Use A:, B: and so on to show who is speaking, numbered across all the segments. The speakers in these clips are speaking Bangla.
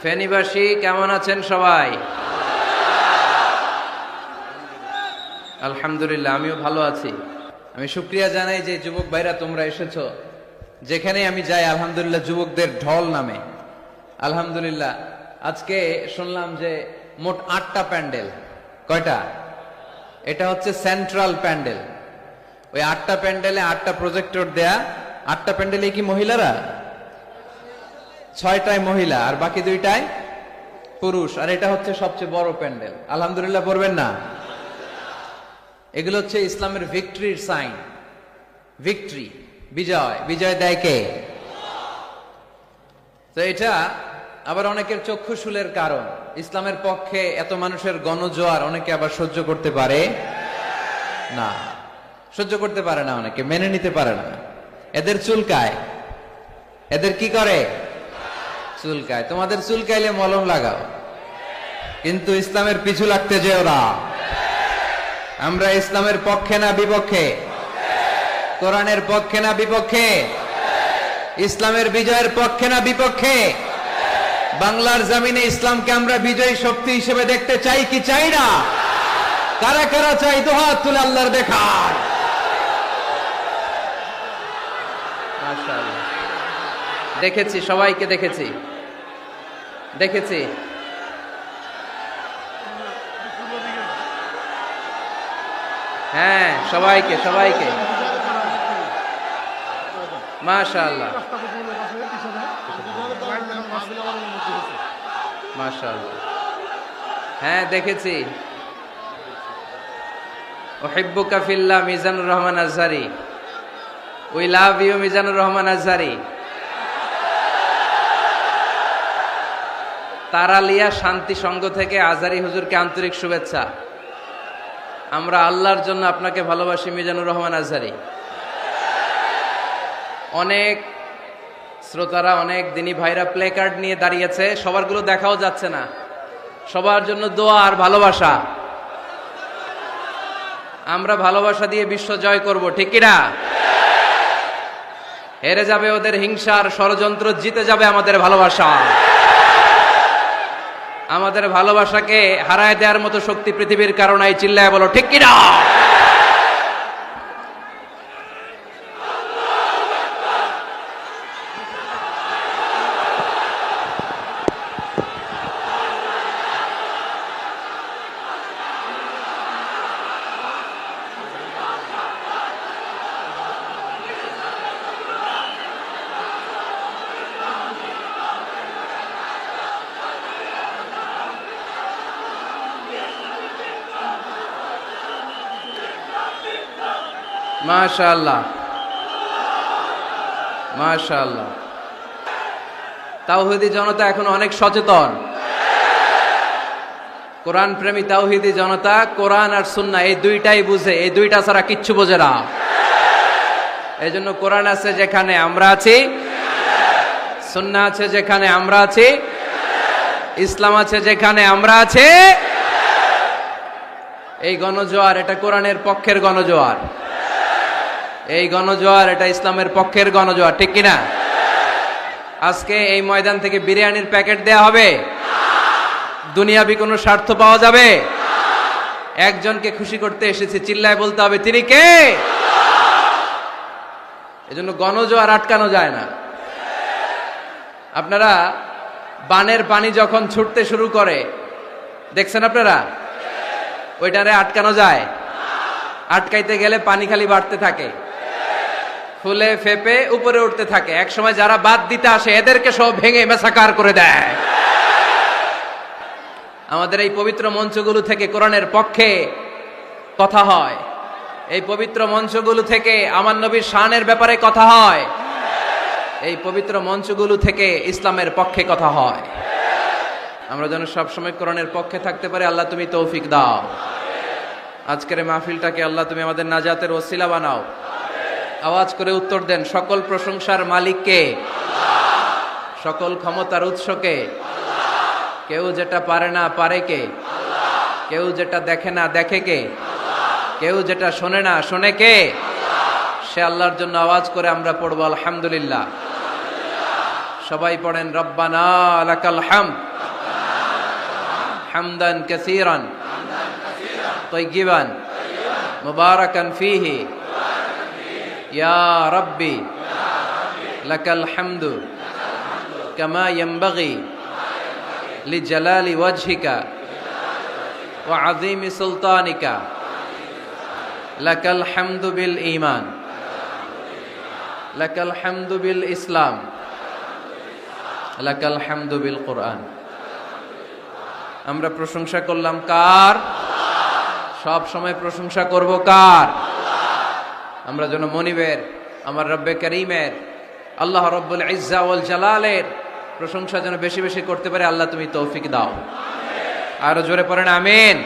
A: ফেনীবাসী কেমন আছেন সবাই? আলহামদুলিল্লাহ, আমিও ভালো আছি। আমি শুকরিয়া জানাই যে যুবক ভাইরা তোমরা এসেছো। যেখানে আমি যাই আলহামদুলিল্লাহ যুবকদের ঢল নামে। আলহামদুলিল্লাহ আজকে শুনলাম যে মোট 8টা প্যান্ডেল। কয়টা? এটা হচ্ছে সেন্ট্রাল প্যান্ডেল। ওই 8টা প্যান্ডেলে 8টা প্রজেক্টর দেয়া। 8টা প্যান্ডেলে কি মহিলারা? 6টায় মহিলা আর বাকি 2টায় পুরুষ। আর এটা হচ্ছে সবচেয়ে বড় প্যান্ডেল। আলহামদুলিল্লাহ পড়বেন না? এগুলো হচ্ছে ইসলামের ভিক্টরির সাইন। ভিক্টরি, বিজয়। বিজয় দেয় কে? তো এটা আবার অনেকের চক্ষুশূলের কারণ। ইসলামের পক্ষে এত মানুষের গণজোয়ার অনেকে আবার সহ্য করতে পারে না। সহ্য করতে পারে না, অনেকে মেনে নিতে পারে না। এদের চুলকায়। এদের কি করে? চুলকায়। তোমাদের চুলকাইলে মলম লাগাও, কিন্তু ইসলামের পিছু লাগতে যেও না। আমরা ইসলামের পক্ষে না বিপক্ষে? কোরআনের পক্ষে না বিপক্ষে? ইসলামের বিজয়ের পক্ষে না বিপক্ষে? বাংলার জমিনে ইসলামকে আমরা বিজয়ী শক্তি হিসেবে দেখতে চাই কি চাই না? কারা কারা চাই? দুহাত তুলে আল্লাহর দেখার। মাশাআল্লাহ, দেখেছি, সবাইকে দেখেছি। হ্যাঁ, সবাইকে মাশাআল্লাহ মাশাআল্লাহ। হ্যাঁ, দেখেছি। উহিব্বুকা ফিল্লাহ, Mizanur Rahman Azhari. We love you, Mizanur Rahman Azhari. Taralia Shanti Sangha থেকে আজহারী হুজুরকে আন্তরিক শুভেচ্ছা। আমরা আল্লাহর জন্য আপনাকে ভালোবাসি, মিজানুর রহমান আজহারী। অনেক শ্রোতারা, অনেক দিনী ভাইরা প্লে কার্ড নিয়ে দাঁড়িয়েছে। সবারগুলো দেখাও যাচ্ছে না। সবার জন্য দোয়া আর ভালোবাসা। আমরা ভালোবাসা দিয়ে বিশ্ব জয় করব, ঠিক কিনা? হেরে যাবে ওদের হিংসার ষড়যন্ত্র, জিতে যাবে আমাদের ভালোবাসা। আমাদের ভালোবাসাকে হারায় দেওয়ার মতো শক্তি পৃথিবীর কারণে চিল্লায় বলো, ঠিক কিনা? মাশাআল্লাহ মাশাআল্লাহ। তাওহীদি জনতা এখন অনেক সচেতন। কোরআন প্রেমী তাওহীদি জনতা কোরআন আর সুন্নাহ এই দুইটাই বুঝে। এই দুইটা ছাড়া কিচ্ছু বোঝে না। এই জন্য কোরআন আছে যেখানে আমরা আছি, সুন্নাহ আছে যেখানে আমরা আছি, ইসলাম আছে যেখানে আমরা আছি। এই গণজোয়ার, এটা কোরআনের পক্ষের গণজোয়ার। এই গণজোয়ার, এটা ইসলামের পক্ষের গণজোয়ার, ঠিক কিনা? আজকে এই ময়দান থেকে বিরিয়ানির প্যাকেট দেয়া হবে? দুনিয়াবি কোনো স্বার্থ পাওয়া যাবে? একজনকে খুশি করতে এসেছি, চিল্লায় বলতে হবে তিনি কে? এজন্য গণজোয়ার আটকানো যায় না। আপনারা বানের পানি যখন ছুটতে শুরু করে দেখছেন আপনারা? ওইটারে আটকানো যায়? আটকাইতে গেলে পানি খালি বাড়তে থাকে, ফুলে ফেপে উপরে উঠতে থাকে। এক সময় যারা বাদ দিতে আসে এদেরকে সব ভেঙে মেসাকার করে দেয়। আমাদের এই পবিত্র মঞ্চগুলো থেকে কোরআনের পক্ষে কথা হয়। এই পবিত্র মঞ্চগুলো থেকে আমার নবীর শানের ব্যাপারে কথা হয়। এই পবিত্র মঞ্চগুলো থেকে ইসলামের পক্ষে কথা হয়। আমরা যেন সবসময় কোরআনের পক্ষে থাকতে পারি। আল্লাহ তুমি তৌফিক দাও। আজকের মাহফিলটাকে আল্লাহ তুমি আমাদের নাজাতের ওসিলা বানাও। আওয়াজ করে উত্তর দেন, সকল প্রশংসার মালিককে, সকল ক্ষমতার উৎসকে। কেউ যেটা পারে না পারে কে? কেউ যেটা দেখে না দেখে কে? কেউ যেটা শোনে না শোনে কে? সে আল্লাহর জন্য আওয়াজ করে আমরা পড়বো আলহামদুলিল্লাহ। সবাই পড়েন রব্বানা লাকাল হামদ। হামদান কাসীরান তাইয়িবান মুবারাকান ফীহি ইয়া রাব্বি লাকাল হামদু কামা ইয়ানবাগি লিজালালি ওয়াজহিকা ওয়া আযীমি সুলতানিকা লাকাল হামদু বিল ঈমান লাকাল হামদু বিল ইসলাম লাকাল হামদু বিল কুরআন। আমরা প্রশংসা করলাম কার? সব সময় প্রশংসা করব কার? আমরা যেন মনিবের, আমার রব্বে করিমের, আল্লাহ রব্বুল ইজ্জা ওয়াল জালালের প্রশংসা যেন বেশি বেশি করতে পারে। আল্লাহ তুমি তৌফিক দাও। আরো জোরে পড়েন আমিন।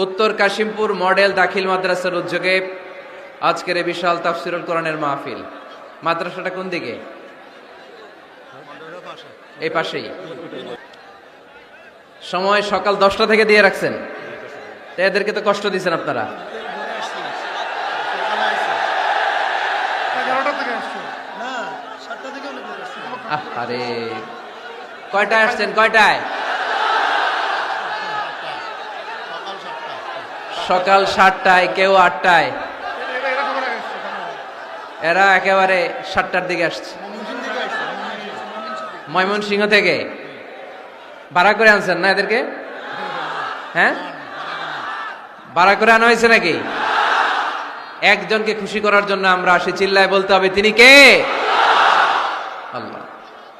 A: উত্তর কাশিমপুর মডেল দাখিল মাদ্রাসার উদ্যোগে আজকের এই বিশাল তাফসীরুল কোরআনের মাহফিল। মাদ্রাসাটা কোন দিকে? এই পাশেই। সময় সকাল 10টা থেকে দিয়ে রাখছেন, তো এদেরকে তো কষ্ট দিচ্ছেন আপনারা। আরে কয়টায় আসছেন? কয়টায়? সকাল 7টায়, কেউ 8টায়। এরা একেবারে 7টার দিকে আসছে। ময়মনসিংহ থেকে ভাড়া করে আনছেন না এদেরকে? হ্যাঁ, ভাড়া করে আনা হয়েছে নাকি? একজনকে খুশি করার জন্য আমরা আসি, চিল্লায় বলতে হবে তিনি কে? আল্লাহ।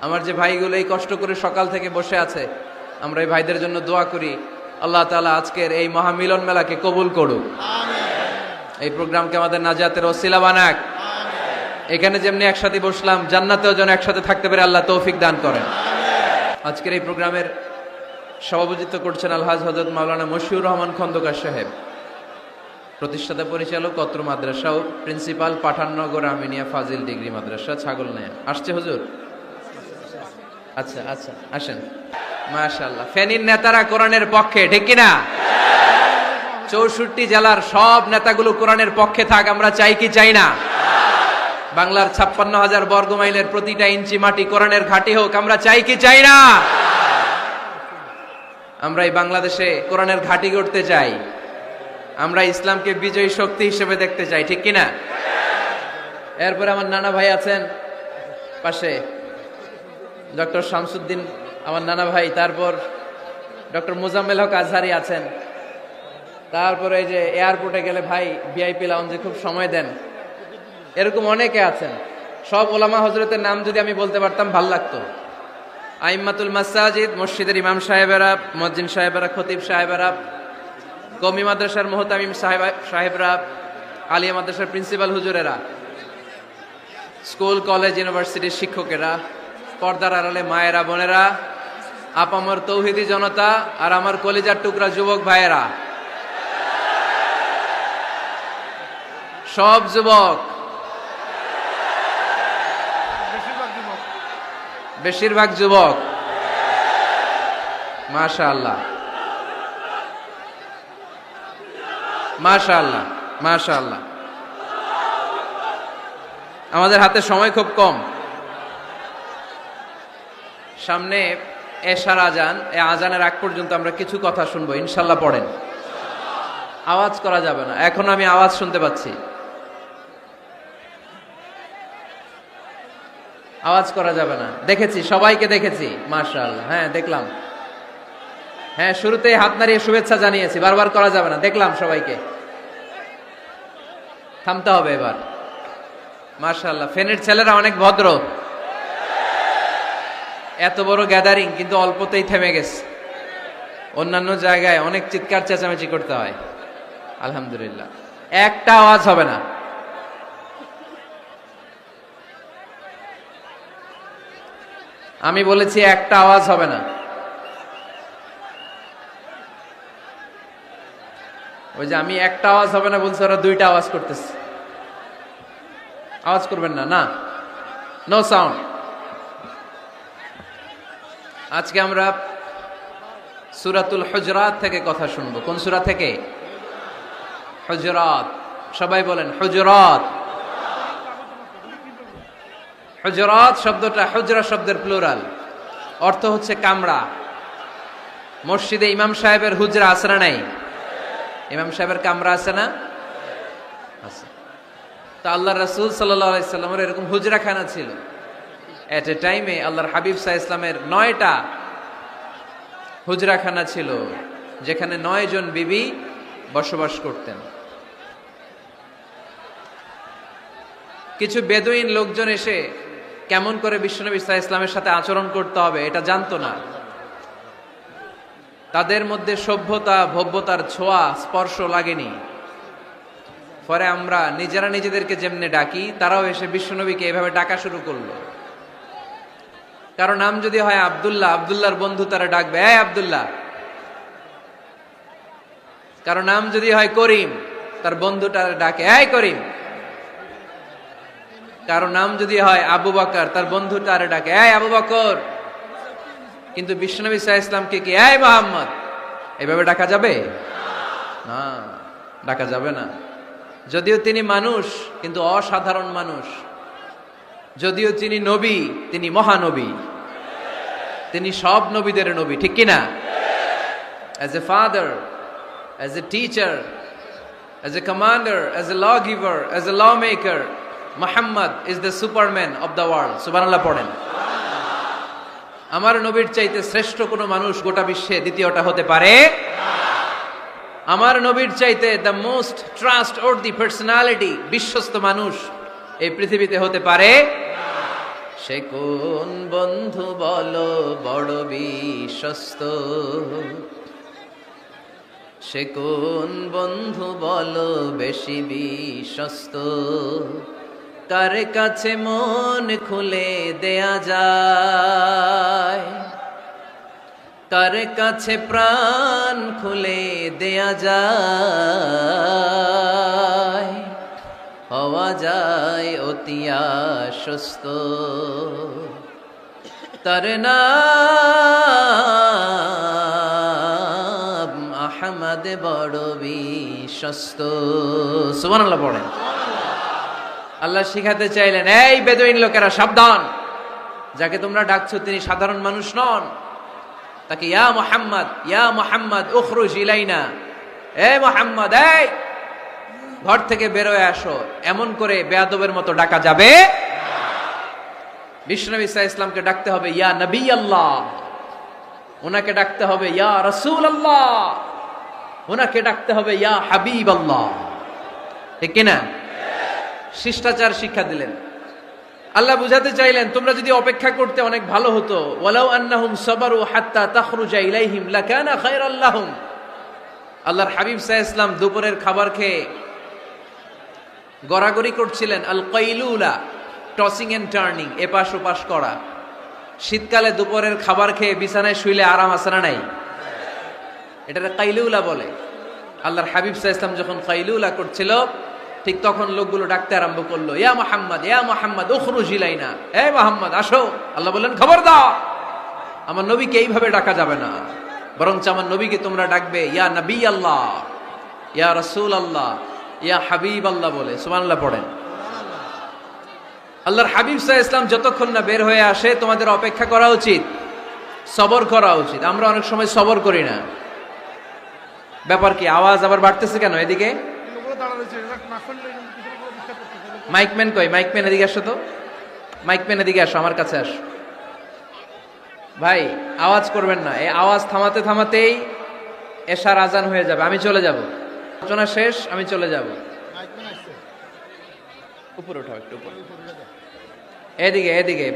A: আমার যে ভাইগুলো এই কষ্ট করে সকাল থেকে বসে আছে, আমরা এই ভাইদের জন্য দোয়া করি আল্লাহ তাআলা আজকের এই মহামিলন মেলাকে কবুল করুক, এই প্রোগ্রামকে আমাদের নাজাতের ওসিলা বানাক। এখানে যেমনি একসাথে বসলাম, জান্নাতেও যেন একসাথে থাকতে পারে আল্লাহ তৌফিক দান করেন। আজকের এই প্রোগ্রামের সভাপতিত্ব করছেন আলহাজ হযরত মাওলানা মশিউর রহমান খন্দকার সাহেব, প্রতিষ্ঠাতা পরিচালক অত্র মাদ্রাসা ও প্রিন্সিপাল পাঠাননগর আমিনিয়া ফাজিল ডিগ্রি মাদ্রাসা ছাগলনাইয়া। আসছে হুজুর? আচ্ছা আচ্ছা, আসেন। মাশাআল্লাহ, ফেনীর নেতারা কোরআনের পক্ষে, ঠিক কিনা? 64 জেলার সব নেতাগুলো কোরআনের পক্ষে থাক, আমরা চাই কি চাই না? বাংলার 56,000 বর্গ মাইলের প্রতিটা ইঞ্চি মাটি কোরআনের ঘাঁটি হোক, আমরা চাই কি চাই না? আমরা এই বাংলাদেশে কোরআনের ঘাঁটি গড়তে চাই, আমরা ইসলামকে বিজয়ী শক্তি হিসেবে দেখতে চাই, ঠিক কিনা? এরপরে আমার নানা ভাই আছেন পাশে, ডক্টর শামসুদ্দিন আমার নানা ভাই, তারপর ডক্টর মোজাম্মেল হক আজহারি আছেন, তারপরে এই যে এয়ারপোর্টে গেলে ভাই ভিআইপি লাউঞ্জে খুব সময় দেন, এরকম অনেকে আছেন। সব ওলামা হযরতের নাম যদি আমি বলতে পারতাম ভাল লাগতো। আইম্মাতুল মাসাজিদ, মসজিদের ইমাম সাহেবেরা, মুয়াজ্জিন সাহেবেরা, খতিব সাহেবেরা, কওমি মাদ্রাসার মুহতামিম সাহেবরা, আলিয়া মাদ্রাসার প্রিন্সিপাল হুজুরেরা, স্কুল কলেজ ইউনিভার্সিটির শিক্ষকেরা, পর্দার আড়ালে মায়েরা বোনেরা, আপামর তৌহিদি জনতা, আর আমার কলিজার টুকরা যুবক ভাইয়েরা, সব যুবক, বেশিরভাগ যুবক, মাশাআল্লাহ মাশাআল্লাহ মাশাআল্লাহ। আমাদের হাতে সময় খুব কম, সামনে এশার আজান, এই আজানের আগ পর্যন্ত আমরা কিছু কথা শুনবো ইনশাল্লাহ। পড়েন, আওয়াজ করা যাবে না, এখন আমি আওয়াজ শুনতে পাচ্ছি, আওয়াজ করা যাবে না। দেখেছি, সবাইকে দেখেছি, মাশাআল্লাহ। হ্যাঁ দেখলাম, হ্যাঁ শুরুতেই হাত নাড়িয়ে শুভেচ্ছা জানিয়েছি, বারবার করা যাবে না, দেখলাম সবাইকে। থামতে হবে এবার। মাশাআল্লাহ, ফেনের ছেলেরা অনেক ভদ্র, এত বড় গ্যাদারিং কিন্তু অল্পতেই থেমে গেছে। অন্যান্য জায়গায় অনেক চিৎকার চেঁচামেচি করতে হয়, আলহামদুলিল্লাহ একটা আওয়াজ হবে না। আমি বলেছি একটা আওয়াজ হবে না। ওই যে আমি একটা আওয়াজ হবে না বলছি, ওরা দুইটা আওয়াজ করতেছে। আওয়াজ করবেন না, না, নো সাউন্ড। আজকে আমরা সূরাতুল হুজরাত থেকে কথা শুনবো। কোন সূরা থেকে? হুজরাত। সবাই বলেন হুজরাত। হুজরাত শব্দটা হুজরা শব্দের প্লুরাল, অর্থ হচ্ছে কামরা। মসজিদে ইমাম সাহেবের হুজরা আছে না নাই? ইমাম সাহেবের কামরা আছে না? আছে। তো আল্লাহ রাসূল সাল্লাল্লাহু আলাইহি সাল্লামের এরকম হুজরাখানা ছিল। এট এ টাইমে আল্লাহর হাবিব সাল্লাল্লাহু আলাইহি সাল্লামের 9টা হুজরাখানা ছিল, যেখানে 9 জন বিবি বসবাস করতেন। কিছু বেদুইন লোকজন এসে কেমন করে বিশ্বনবী সাল্লাল্লাহু আলাইহি ইসলামের সাথে আচরণ করতে হবে এটা জানতো না। তাদের মধ্যে সভ্যতা ভব্যতার ছোঁয়া স্পর্শ লাগেনি। পরে আমরা নিজেরা নিজেদেরকে যেমনে ডাকি, তারাও এসে বিশ্বনবীকে এভাবে ডাকা শুরু করলো। কারো নাম যদি হয় আব্দুল্লাহ, আব্দুল্লাহর বন্ধু তারা ডাকবে এই আব্দুল্লাহ। কারো নাম যদি হয় করিম, তার বন্ধুটা ডাকে এই করিম। কারো নাম যদি হয় আবু বকর, তার বন্ধুটা ডাকে এই আবু বকর। কিন্তু বিশ্বনবী সাল্লাল্লাহু আলাইহি ইসলামকে কি এই মুহাম্মদ এভাবে ডাকা যাবে? না, ডাকা যাবে না। যদিও তিনি মানুষ, কিন্তু অসাধারণ মানুষ। যদিও তিনি নবী, তিনি মহানবী। তিনি সব নবীদের নবী, ঠিক কিনা? As a father, as a teacher, as a commander, as a lawgiver, as a lawmaker, Muhammad is the superman of the world. সুবহানাল্লাহ পড়েন। আমার নবীর চাইতে শ্রেষ্ঠ কোনো মানুষ গোটা বিশ্বে দ্বিতীয়টা হতে পারে না। আমার নবীর চাইতে দ্য মোস্ট ট্রাস্টওয়ার্দি পার্সোনালিটি, বিশ্বস্ত মানুষ এই পৃথিবীতে হতে পারে না। সে কোন বন্ধু বলো বড় বিশ্বস্ত, সে কোন বন্ধু বলো বেশি বিশ্বস্ত, কার কাছে মন খুলে দেয়া যায়, কার কাছে প্রাণ খুলে দেয়া যায়, হওয়া যায় অতি আশ্বস্ত, তার নাম আহমদ বড় বিশ্বস্ত। সুবহানাল্লাহ পড়েন। আল্লাহ শিখাতে চাইলেন, এই বেদুইন লোকেরা সাবধান, যাকে তোমরা ডাকছো তিনি সাধারণ মানুষ নন। তাকে ইয়া মুহাম্মদ উখরুজ ইলাইনা, এ মুহাম্মদ এই ঘর থেকে বের হয়ে আসো, এমন করে বেয়াদবের মতো ডাকা যাবে না। বিশ্বনবী সাল্লাল্লাহু আলাইহি ইসলামকে ডাকতে হবে ইয়া নবী আল্লাহ, ওনাকে ডাকতে হবে ইয়া রাসূল আল্লাহ, ওনাকে ডাকতে হবে ইয়া হাবিব আল্লাহ, ঠিক কিনা? শিষ্টাচার শিক্ষা দিলেন। আল্লাহ বুঝাতে চাইলেন, তোমরা যদি অপেক্ষা করতে অনেক ভালো হতো। ওয়ালাউ আন্নাহুম সাবারু হাত্তা তাখরুজা ইলাইহিম লাকানা খায়রাল লাহুম। আল্লাহর হাবিব সাল্লাল্লাহু আলাইহি ইসলাম দুপুরের খাবার খেয়ে গড়াগড়ি করছিলেন। আল কাইলুলা, টসিং এন্ড টার্নিং, এপাশ ওপাশ করা। শীতকালে দুপুরের খাবার খেয়ে বিছানায় শুইলে আরাম আছে না নাই? এটাকে কাইলুলা বলে। আল্লাহর হাবিব সাল্লাল্লাহু আলাইহি ইসলাম যখন কাইলুলা করছিল, ঠিক তখন লোকগুলো ডাকতে আরম্ভ করলো, ইয়া মুহাম্মদ উখরুজ ইলাইনা, হে মুহাম্মদ আসো। আল্লাহ বললেন, খবর দাও, আমার নবীকে এইভাবে ডাকা যাবে না, বরঞ্চ আমার নবীকে তোমরা ডাকবে ইয়া নবী আল্লাহ, ইয়া রাসূল আল্লাহ, ইয়া হাবিব আল্লাহ বলে। সুবহানাল্লাহ পড়েন। আল্লাহর হাবিব সাল্লাল্লাহু আলাইহি ইসলাম যতক্ষণ না বের হয়ে আসে তোমাদের অপেক্ষা করা উচিত, সবর করা উচিত। আমরা অনেক সময় সবর করি না। ব্যাপার কি? আওয়াজ আবার বাড়তেছে কেন? এদিকে মাইকম্যান কই? মাইকম্যান এদিকে আসো তো, মাইকম্যান এদিকে আসো, আমার কাছে আসো। ভাই আওয়াজ করবেন না, এই আওয়াজ থামাতে থামাতেই এশার আজান হয়ে যাবে, আমি চলে যাব, আলোচনা শেষ, আমি চলে যাব। উপরে উঠাও, একটু উপরে, এদিকে এদিকে।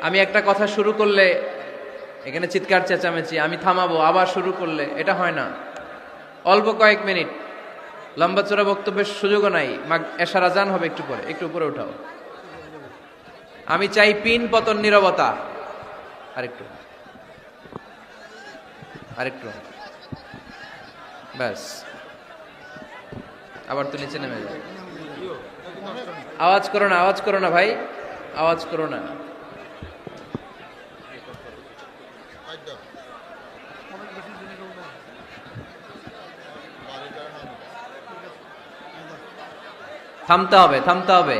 A: আমি একটা কথা শুরু করলে এখানে চিৎকার চেঁচামেচি, আমি থামাবো, আবার শুরু করলে এটা হয় না। অল্প কয়েক মিনিট, লম্বা চোরা বক্তব্যের সুযোগও নাই। এশার আজান হবে একটু পরে, একটু উপরে উঠাও। আমি চাই পিন পতন নীরবতা। আরেকটু আরেকটু, ব্যাস, আবার তো নিচে নেমে যাও। আওয়াজ করো না, আওয়াজ করো না ভাই, আওয়াজ করো না। থামতে হবে, থামতে হবে।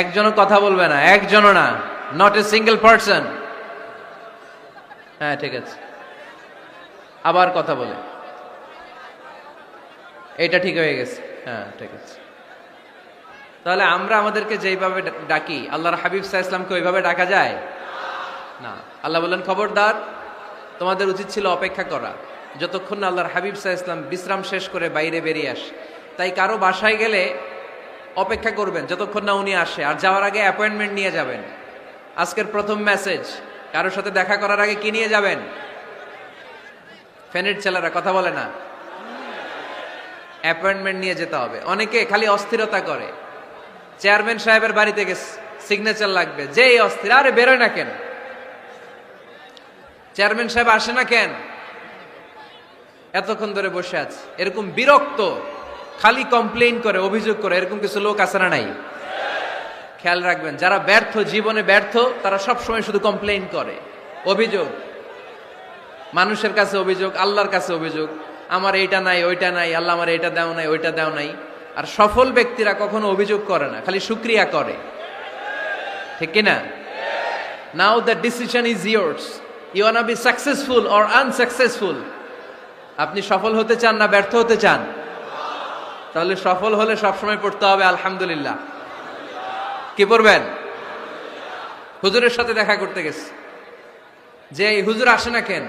A: একজনও কথা বলবে না, একজনও না, নট এ সিঙ্গেল পারসন। হ্যাঁ ঠিক আছে, আবার কথা বলে, এটা ঠিক হয়ে গেছে, হ্যাঁ ঠিক আছে। তাহলে আমরা আমাদেরকে যেইভাবে ডাকি, আল্লাহর হাবিব সাল্লাল্লাহু আলাইহি ওয়াসাল্লামকে ওইভাবে ডাকা যায় না। আল্লাহ বললেন খবরদার, তোমাদের উচিত ছিল অপেক্ষা করা যতক্ষণ না আল্লাহর হাবিব সাল্লাল্লাহু আলাইহি ওয়াসাল্লাম বিশ্রাম শেষ করে বাইরে বেরিয়ে আসে। তাই কারো বাসায় গেলে অপেক্ষা করবেন যতক্ষণ না উনি আসে, আর যাওয়ার আগে অ্যাপয়েন্টমেন্ট নিয়ে যাবেন। আজকের প্রথম মেসেজ, কারোর সাথে দেখা করার আগে কি নিয়ে যাবেন? ফ্যানের ছেলেরা কথা বলে না, অ্যাপয়েন্টমেন্ট নিয়ে যেতে হবে। অনেকে খালি অস্থিরতা করে, চেয়ারম্যান সাহেবের বাড়িতে গেছে, সিগনেচার লাগবে, যেই অস্থির, আরে বেরোয় না কেন, চেয়ারম্যান সাহেব আসে না কেন, এতক্ষণ ধরে বসে আছে, এরকম বিরক্ত, খালি কমপ্লেইন করে, অভিযোগ করে, এরকম কিছু লোক আছে না নাই? খেয়াল রাখবেন, যারা ব্যর্থ, জীবনে ব্যর্থ, তারা সবসময় শুধু কমপ্লেইন করে, অভিযোগ, মানুষের কাছে অভিযোগ, আল্লাহর কাছে অভিযোগ, আমার এইটা নাই, ওইটা নাই, আল্লাহ আমার এইটা দাও নাই, ওইটা দাও নাই। আর সফল ব্যক্তিরা কখনো অভিযোগ করে না, খালি শুকরিয়া করে, ঠিক কিনা? Now the decision is yours, you wanna be successful or unsuccessful. আপনি সফল হতে চান না ব্যর্থ হতে চান? তাহলে সফল হলে সবসময় পড়তে হবে আলহামদুলিল্লাহ। কি পড়বেন? হুজুরের সাথে দেখা করতে গেছে, যে এই হুজুর আসে না কেন,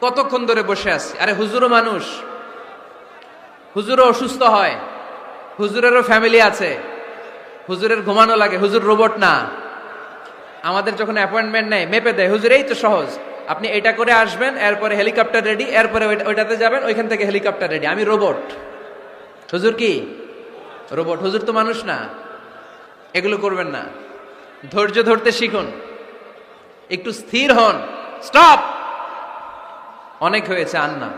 A: কতক্ষণ ধরে বসে আছে। আরে হুজুরও মানুষ, হুজুরও অসুস্থ হয়, হুজুরেরও ফ্যামিলি আছে, হুজুরের ঘুমানো লাগে, হুজুর রোবট না। আমাদের যখন অ্যাপয়েন্টমেন্ট নেয় মেপে দেয়, হুজুর এই তো সহজ, আপনি এটা করে আসবেন, এরপরে হেলিকপ্টার রেডি, এরপরে ওইটাতে যাবেন, ওইখান থেকে হেলিকপ্টার রেডি। আমি রোবট, হুজুর কি রোবট? হুজুর তো মানুষ না। এগুলো করবেন না, ধৈর্য ধরতে শিখুন, একটু স্থির হন। স্টপ, অনেক হয়েছে, আর না,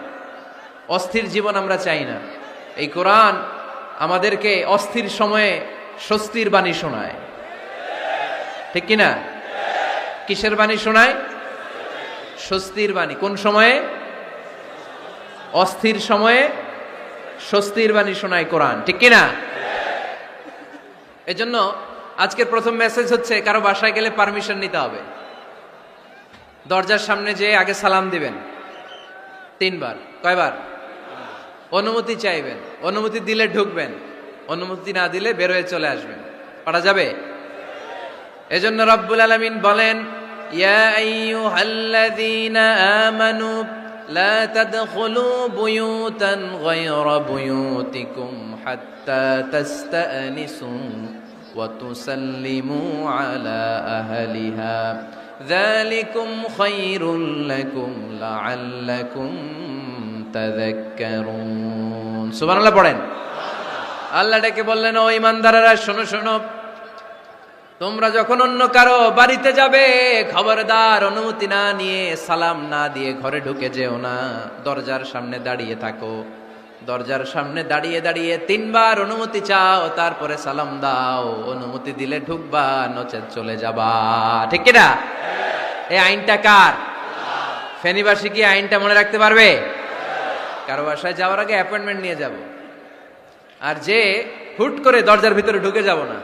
A: অস্থির জীবন আমরা চাই না। এই কোরআন আমাদেরকে অস্থির সময়ে স্বস্তির বাণী শোনায়, ঠিক কিনা? কিসের বাণী শোনায়? স্বস্তির বাণী। কোন সময়ে? অস্থির সময়ে স্বস্তির বাণী শোনায় কোরআন, ঠিক কিনা? এজন্য আজকের প্রথম মেসেজ হচ্ছে, কারো বাসায় গেলে পারমিশন নিতে হবে। দরজার সামনে যে আগে সালাম দিবেন 3 বার। কয়বার? অনুমতি চাইবেন, অনুমতি দিলে ঢুকবেন, অনুমতি না দিলে বের হয়ে চলে আসবেন। পারা যাবে? এজন্য রব্বুল আলামিন বলেন, ইয়া আইয়ুহাল্লাযীনা আমানু লা তাদখুলু বুয়ুতান গায়রা বুয়ুতিকুম হাত্তা তাস্তানিসু ওয়া তুসাল্লিমু আলা আহলিহা যালিকুম খায়রুল লাকুম লাআল্লাকুম তাযাক্কারুন। সুবহানাল্লাহ পড়েন। আল্লাহ ডেকে বললেন, ও ঈমানদারেরা শোনো শোনো, তোমরা যখন অন্য কারো বাড়িতে যাবে, খবরদার অনুমতি না নিয়ে, সালাম না দিয়ে ঘরে ঢুকে যেও না। দরজার সামনে দাঁড়িয়ে থাকো, দরজার সামনে দাঁড়িয়ে দাঁড়িয়ে 3 বার অনুমতি চাও, তারপরে সালাম দাও। অনুমতি দিলে ঢুকবা, নচেত চলে যাবা, ঠিক কিনা? এই আইনটা কার? ফেনীবাসী কি আইনটা মনে রাখতে পারবে? কারো বাসায় যাওয়ার আগে অ্যাপয়েন্টমেন্ট নিয়ে যাব, আর যে হুট করে দরজার ভিতরে ঢুকে যাব না,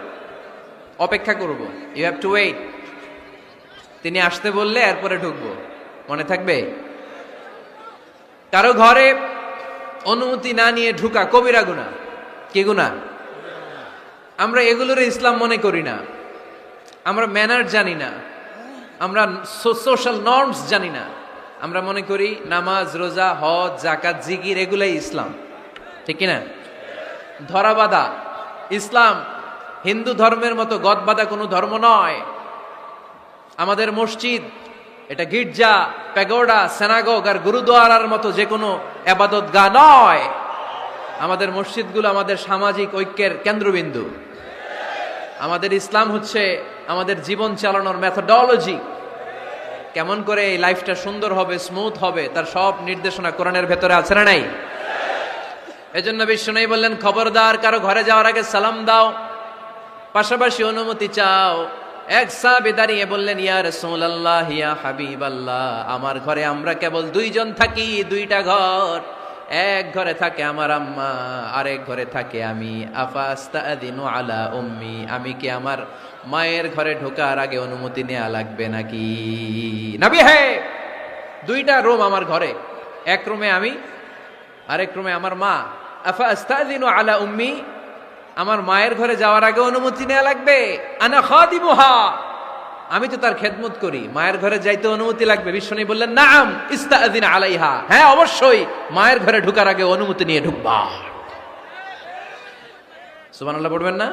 A: অপেক্ষা করব। You have to wait. তিনি আসতে বললে এরপরে ঢুকবো, মনে থাকবে? কারো ঘরে অনুমতি না নিয়ে ঢুকা কবিরা গুনাহ। কি গুনাহ? আমরা এগুলোর ইসলাম মনে করি না, আমরা ম্যানার জানি না, আমরা সোশ্যাল নর্মস জানি না। আমরা মনে করি নামাজ, রোজা, হজ, যাকাত, জিকির এগুলাই ইসলাম, ঠিক কিনা? ধরাবাঁধা ইসলাম হিন্দু ধর্মের মতো গদবাঁধা কোনো ধর্ম নয়। আমাদের মসজিদ এটা গির্জা, প্যাগোডা, সিনাগগ আর গুরুদুয়ারার মতো যে কোনো ইবাদতগাহ নয়। আমাদের মসজিদগুলো আমাদের সামাজিক ঐক্যের কেন্দ্রবিন্দু। আমাদের ইসলাম হচ্ছে আমাদের জীবন চালানোর মেথোডোলজি। কেমন করে এই লাইফটা সুন্দর হবে, স্মুথ হবে, তার সব নির্দেশনা কোরআনের ভেতরে আছে না নাই? এজন্য বিশ্বনবী বললেন, খবরদার কারো ঘরে যাওয়ার আগে সালাম দাও, পাশাপাশি অনুমতি চাও। এক সাহাবী দাঁড়িয়ে বললেন, ইয়া রাসূলুল্লাহ, ইয়া হাবিবাল্লাহ, আমার ঘরে আমরা কেবল 2 জন থাকি, 2টা ঘর। এক ঘরে থাকে আমার আম্মা, আরেক ঘরে থাকে আমি। আফাস্তাদিনু আলা উম্মি, আমি কি আমার মায়ের ঘরে ঢোকার আগে অনুমতি নেওয়া লাগবে নাকি? নবী হে, দুইটা রুম আমার ঘরে, এক রুমে আমি, আরেক রুমে আমার মা। আফা আস্তাযিনু আলা উম্মি, আমার মায়ের ঘরে যাওয়ার আগে অনুমতি নেওয়া লাগবে? আনা খাদিমুহা, আমি তো তার খেদমত করি, মায়ের ঘরে যাইতে অনুমতি লাগবে? বিশ্বনবী বললেন নাম ইস্তাযিন আলাইহা, হ্যাঁ অবশ্যই মায়ের ঘরে ঢোকার আগে অনুমতি নিয়ে ঢুকবা। সুবহানাল্লাহ পড়বেন না?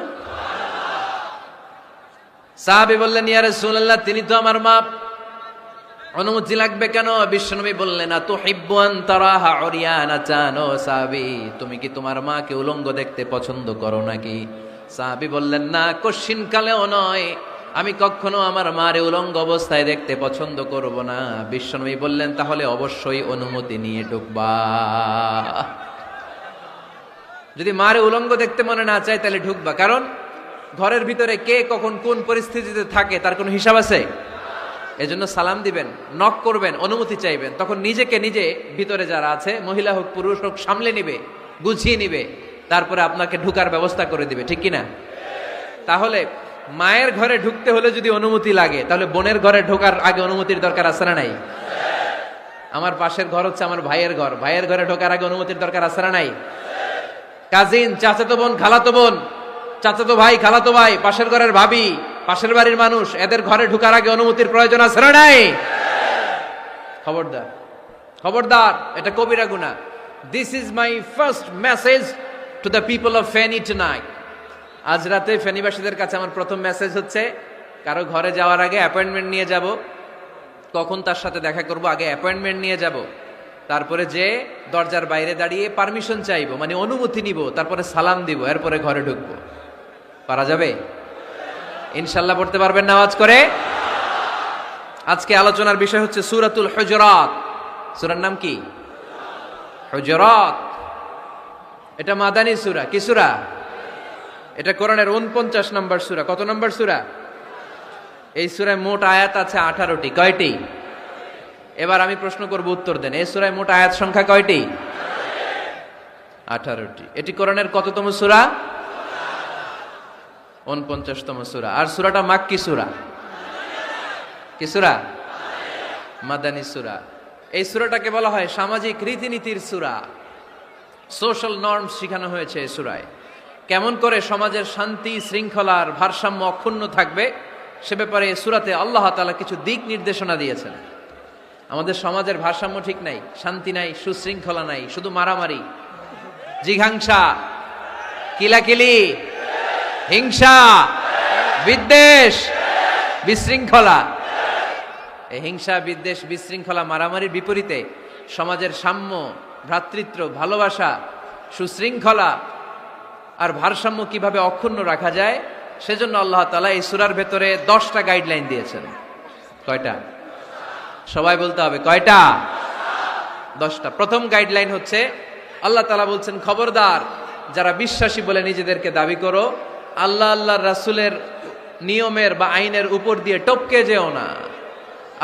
A: সাহাবী বললেন ইয়া রাসূলুল্লাহ, তিনি তো আমার মা, অনুমতি লাগবে কেন? বিশ্বনবী বললেন আতুহিব্বু আন তারাহা উরিয়ানাতান, ও সাহাবী তুমি কি তোমার মাকে উলঙ্গ দেখতে পছন্দ করো নাকি? সাহাবী বললেন না, কশিন কালেও নয়, আমি কখনো আমার মারে উলঙ্গ অবস্থায় দেখতে পছন্দ করব না। বিশ্বনবী বললেন তাহলে অবশ্যই অনুমতি নিয়ে ঢুকবা। যদি মারে উলঙ্গ দেখতে মনে না চায় তাহলে ঢুকবা, কারণ ঘরের ভিতরে কে কখন কোন পরিস্থিতিতে থাকে তার কোনো হিসাব আছে? এজন্য সালাম দিবেন, নক করবেন, অনুমতি চাইবেন, তখন নিজেকে নিজে ভিতরে যারা আছে, মহিলা হোক পুরুষ হোক, সামলে নিবে, গুছিয়ে নিবে, তারপরে আপনাকে ঢুকার ব্যবস্থা করে দিবে, ঠিক কিনা? তাহলে মায়ের ঘরে ঢুকতে হলে যদি অনুমতি লাগে, তাহলে বোনের ঘরে ঢোকার আগে অনুমতির দরকার আছে না নাই? আমার পাশের ঘর হচ্ছে আমার ভাইয়ের ঘর, ভাইয়ের ঘরে ঢোকার আগে অনুমতির দরকার আছে না নাই? কাজিন, চাচাতো বোন, খালাতো বোন, চাচাতো ভাই, খালাতো ভাই, পাশের ঘরের ভাবি, পাশের বাড়ির মানুষ, এদের ঘরে ঢোকার আগে অনুমতির প্রয়োজন আছে না নাই? খবরদার, খবরদার, এটা কবিরা গুনাহ। This is my first message to the people of Feni tonight. আজ রাতে ফেনীবাসীদের কাছে আমার প্রথম মেসেজ হচ্ছে, কারো ঘরে যাওয়ার আগে অ্যাপয়েন্টমেন্ট নিয়ে যাব, কখন তার সাথে দেখা করব আগে অ্যাপয়েন্টমেন্ট নিয়ে যাব, তারপরে যে দরজার বাইরে দাঁড়িয়ে পারমিশন চাইবো, মানে অনুমতি নিব, তারপরে সালাম দিব, এরপরে ঘরে ঢুকবো। পারা যাবে? ইনশাল্লাহ পড়তে পারবেন না আওয়াজ করে? আজকে আলোচনার বিষয় হচ্ছে সূরাতুল হুজুরাত। সূরার নাম কি? হুজুরাত। এটা মাদানী সূরা। কি সূরা? এটা কোরআনের 49 নম্বর সূরা। কত নম্বর সূরা? এই সূরায় মোট আয়াত আছে 18টি। কয়টি? এবার আমি প্রশ্ন করব, উত্তর দেন। এই সূরায় মোট আয়াত সংখ্যা কয়টি? 18টি। এটি কোরআনের কততম সূরা? 49তম সূরা। আর সূরাটা মাক্কি সূরা। কি সূরা? মাদানী সূরা। এই সূরাটাকে বলা হয় সামাজিক রীতিনীতির সূরা। সোশ্যাল নর্মস শেখানো হয়েছে এই সূরায়। কেমন করে সমাজের শান্তি শৃঙ্খলার ভারসাম্য অক্ষুণ্ণ থাকবে সে ব্যাপারে এই সূরাতে আল্লাহ তাআলা কিছু দিক নির্দেশনা দিয়েছেন। আমাদের সমাজের ভারসাম্য ঠিক নাই, শান্তি নাই, সুশৃঙ্খলা নাই, শুধু মারামারি, জিঘাংসা, কিলাকিলি, হিংসা, বিদ্বেষ, বিশৃঙ্খলা। এই হিংসা, বিদ্বেষ, বিশৃঙ্খলা, মারামারির বিপরীতে সমাজের সাম্য, ভ্রাতৃত্ব, ভালোবাসা, সুশৃঙ্খলা আর ভারসাম্য কিভাবে অক্ষুণ্ণ রাখা যায়, সেজন্য আল্লাহ তাআলা এই সূরার ভেতরে 10টা গাইডলাইন দিয়েছেন। কয়টা? সবাই বলতে হবে, কয়টা? 10টা। প্রথম গাইডলাইন হচ্ছে, আল্লাহ তাআলা বলছেন, খবরদার যারা বিশ্বাসী বলে নিজেদেরকে দাবি করো, আল্লাহ আল্লাহর রাসূলের নিয়মের বা আইনের উপর দিয়ে টপকে যেও না।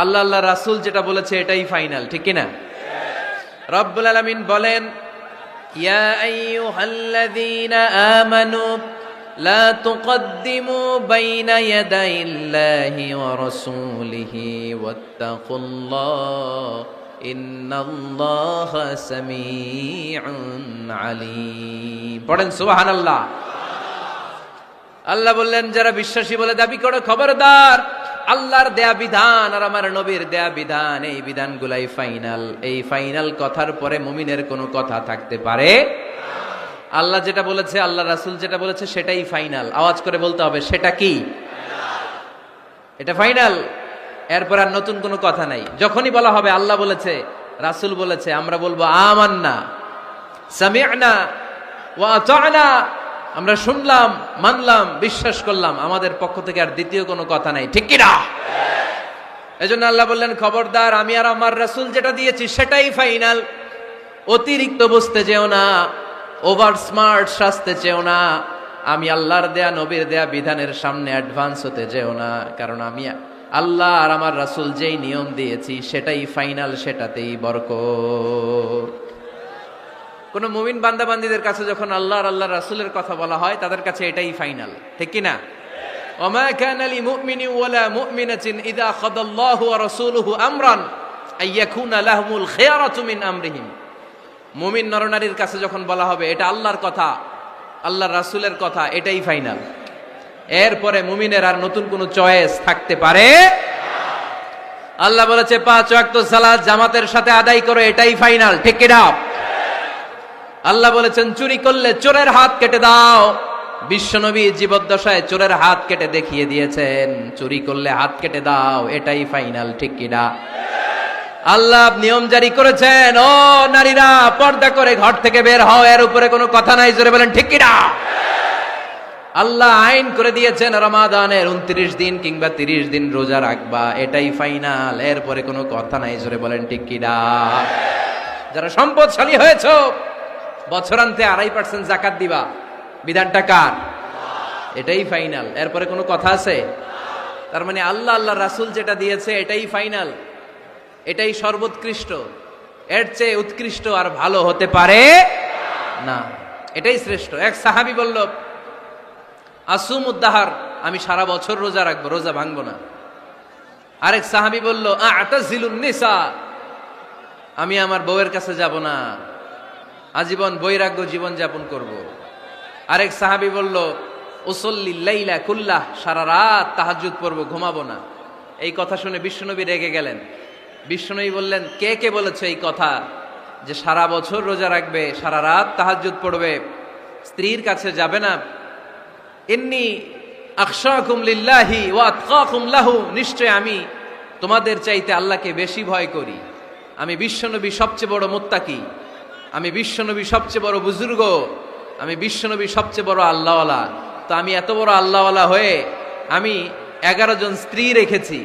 A: আল্লাহ আল্লাহর রাসূল যেটা বলেছে এটাই ফাইনাল, ঠিক কি না? রব্বুল আলামিন বলেন, ইয়া আইয়ুহাল্লাযীনা আমানু লা তুকদ্দিমু বাইনা ইয়াদাইল্লাহি ওয়া রাসূলিহি ওয়াত্তাকুল্লাহ ইন্নাল্লাহা সামিউন আলীম। পড়েন সুবহানাল্লাহ। আল্লাহ বললেন, যারা বিশ্বাসী বলে দাবি করো, খবরদার আল্লাহর দেয়া বিধান আর আমার নবীর দেয়া বিধান, এই বিধানগুলাই ফাইনাল। এই ফাইনাল কথার পরে মুমিনের কোনো কথা থাকতে পারে? আল্লাহ যেটা বলেছে, আল্লাহ রাসূল যেটা বলেছে সেটাই ফাইনাল। আওয়াজ করে বলতে হবে, সেটা কি? এটা ফাইনাল। এরপর আর নতুন কোনো কথা নাই। যখনই বলা হবে আল্লাহ বলেছে, রাসূল বলেছে, আমরা বলবো আমান্না, সামি'না ওয়া আতা'না, আমরা শুনলাম, মানলাম, বিশ্বাস করলাম, আমাদের পক্ষ থেকে আর দ্বিতীয় কোনো কথা নাই, ঠিক কি না? এজন্য আল্লাহ বললেন, খবরদার আমি আর আমার রাসূল যেটা দিয়েছি সেটাই ফাইনাল। অতিরিক্ত বুঝতে যেও না, ওভার স্মার্ট সাজতে চেও না, আমি আল্লাহর দেয়া নবীর দেয়া বিধানের সামনে অ্যাডভান্স হতে যেও না, কারণ আমি আল্লাহ আর আমার রাসূল যেই নিয়ম দিয়েছি সেটাই ফাইনাল, সেটাতেই বরকত। কোন মুমিন বান্দা বান্দীদের কাছে যখন আল্লাহ আর আল্লাহর রাসূলের কথা বলা হয়, তাদের কাছে এটাই ফাইনাল, ঠিক কি না? ওমা কানা লিমুমিনিন ওয়ালা মুমিনাতিন ইযা খাদাল্লাহু ওয়া রাসূলুহু আমরান
B: আইয়াকুনা লাহুমুল খিয়ারাতু মিন আমরিহিম। মুমিন নরনারীর কাছে যখন বলা হবে এটা আল্লাহর কথা, আল্লাহর রাসূলের কথা, এটাই ফাইনাল। এরপরে মুমিনের আর নতুন কোনো চয়েস থাকতে পারে। আল্লাহ বলেছে 5 ওয়াক্ত সালাত জামাতের সাথে আদায় করো, এটাই ফাইনাল, ঠিক কি না? আল্লাহ বলেছেন চুরি করলে চোরের হাত কেটে দাও। বিশ্বনবী জীবদ্দশায় চোরের হাত কেটে দেখিয়ে দিয়েছেন, চুরি করলে হাত কেটে দাও, এটাই ফাইনাল, ঠিক কি না? আল্লাহ নিয়ম জারি করেছেন, ও নারীরা পর্দা করে ঘর থেকে বের হও, এর উপরে কোনো কথা নাই, জোরে বলেন ঠিক কি না? আল্লাহ আইন করে দিয়েছেন রমাদানের 29 দিন কিংবা 30 দিন রোজা রাখবা, এটাই ফাইনাল, এরপরে কোনো কথা নাই, জোরে বলেন ঠিক কি না? যারা সম্পদশালী হয়েছো বছরান্তে 2.5% যাকাত দিবা, বিধানটা কার? এটাই ফাইনাল, এরপরে কোনো কথা আছে? তার মানে আল্লাহ আল্লাহ রাসূল যেটা দিয়েছে এটাই ফাইনাল, এটাই সর্বোৎকৃষ্ট, এর চেয়ে উৎকৃষ্ট আর ভালো হতে পারে না, এটাই শ্রেষ্ঠ। এক সাহাবী বলল আসুমুদ্দাহার, আমি সারা বছর রোজা রাখবো, রোজা ভাঙবো না। আরেক সাহাবী বলল আ'তাজিলুন নিসা, আমি আমার বউয়ের কাছে যাব না, আজীবন বৈরাগ্য জীবন যাপন করব। আরেক সাহাবী বলল উসল্লিল লাইলা কুল্লাহ, সারা রাত তাহাজ্জুদ পড়ব, ঘুমাবো না। এই কথা শুনে বিশ্বনবী রেগে গেলেন। বিশ্বনবী বললেন কে কে বলেছে এই কথা যে সারা বছর রোজা রাখবে, সারা রাত তাহাজ্জুদ পড়বে, স্ত্রীর কাছে যাবে না? ইন্নী আখশাকুম লিল্লাহি ওয়া আতকাকুম লাহু, নিশ্চয় আমি তোমাদের চাইতে আল্লাহকে বেশি ভয় করি। আমি বিশ্বনবী সবচেয়ে বড় মুত্তাকি, আমি বিশ্বনবী সবচেয়ে বড় বুজুর্গ, আমি বিশ্বনবী সবচেয়ে বড় আল্লাহওয়ালা। তো আমি এত বড় আল্লাহওয়ালা হয়ে আমি 11 জন স্ত্রী রেখেছি,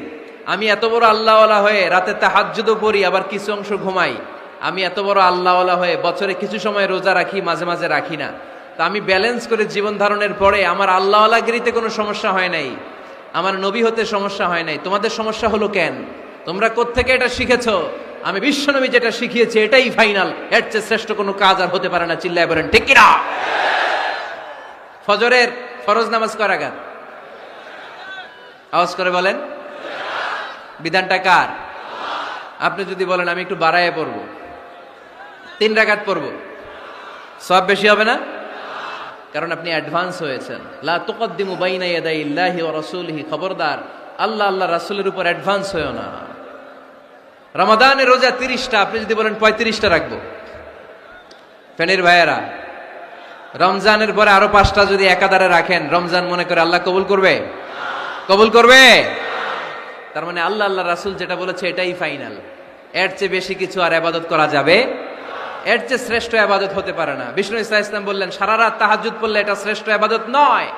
B: আমি এত বড় আল্লাহওয়ালা হয়ে রাতে তাহাজ্জুদও পড়ি, আবার কিছু অংশ ঘুমাই, আমি এত বড় আল্লাহওয়ালা হয়ে বছরে কিছু সময় রোজা রাখি, মাঝে মাঝে রাখি না। তা আমি ব্যালেন্স করে জীবন ধারণের পরে আমার আল্লাহওয়ালাগিরিতে কোনো সমস্যা হয় নাই, আমার নবী হতে সমস্যা হয় নাই। তোমাদের সমস্যা হলো কেন? তোমরা কোত্থেকে এটা শিখেছো? আমি বিশ্বনবী যেটা শিখিয়েছি এটাই ফাইনাল, এর চেয়ে শ্রেষ্ঠ কোনো কাজ আর হতে পারে না। চিল্লায় বলেন ঠিক কি না? ফজরের ফরজ নামাজ কয় রাকাত? আওয়াজ করে বলেন। বিধানটা কার? আপনি যদি বলেন আমি একটু বাড়ায় পড়বো, 3 রাকাত পড়বো, সওয়াব বেশি হবে না? কারণ আপনি অ্যাডভান্স হয়েছেন। লা তুকদ্দিমু বাইনা ইয়াদাইল্লাহি ওয়া রাসূলিহি, খবরদার আল্লাহ আল্লাহ রাসূলের উপর অ্যাডভান্স হয়ো না। রমাদানের রোজা 30টা, আপনি যদি বলেন 35টা রাখবো, ফেনীর ভাইয়েরা রমজানের পরে আরো 5টা যদি একাধারে রাখেন, রমজান মনে করে আল্লাহ কবুল করবে? কবুল করবে? তার মানে আল্লাহ আল্লাহ রাসূল যেটা বলেছে এটাই ফাইনাল, এর চেয়ে বেশি কিছু আর ইবাদত করা যাবে, এর চেয়ে শ্রেষ্ঠ ইবাদত হতে পারে না। বিষ্ণু ইসলাম বললেন সারা রাত তাহাজ্জুদ পড়লে এটা শ্রেষ্ঠ ইবাদত নয়,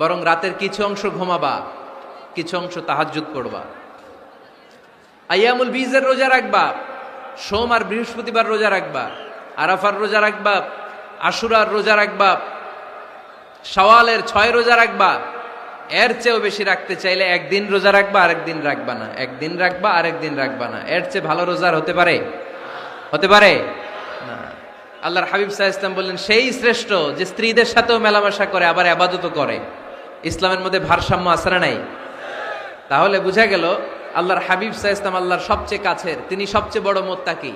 B: বরং রাতের কিছু অংশ ঘুমাবা, কিছু অংশ তাহাজ্জুদ পড়বা। আইয়ামুল বীজের রোজা রাখবা, সোম আর বৃহস্পতিবার রোজা রাখবা, আরাফার রোজা রাখবা, আশুরার রোজা রাখবা, শাওয়ালের 6 রোজা রাখবা। এর চেয়েও বেশি রাখতে চাইলে একদিন রোজা রাখবা, আরেকদিন রাখবা না, একদিন রাখবা, আরেকদিন রাখবা না। এর চেয়ে ভালো রোজার হতে পারে? হতে পারে না। আল্লাহর হাবিব সাল্লাল্লাহু আলাইহি ওয়াসাল্লাম বললেন সেই শ্রেষ্ঠ যে স্ত্রীদের সাথেও মেলামেশা করে আবার ইবাদতও করে। ইসলামের মধ্যে ভারসাম্য আছে না নাই? তাহলে বোঝা গেল আল্লাহর হাবিব সাল্লাল্লাহু আলাইহি ওয়াসাল্লাম আল্লাহর সবচেয়ে কাছের, তিনি সবচেয়ে বড় মুত্তাকি।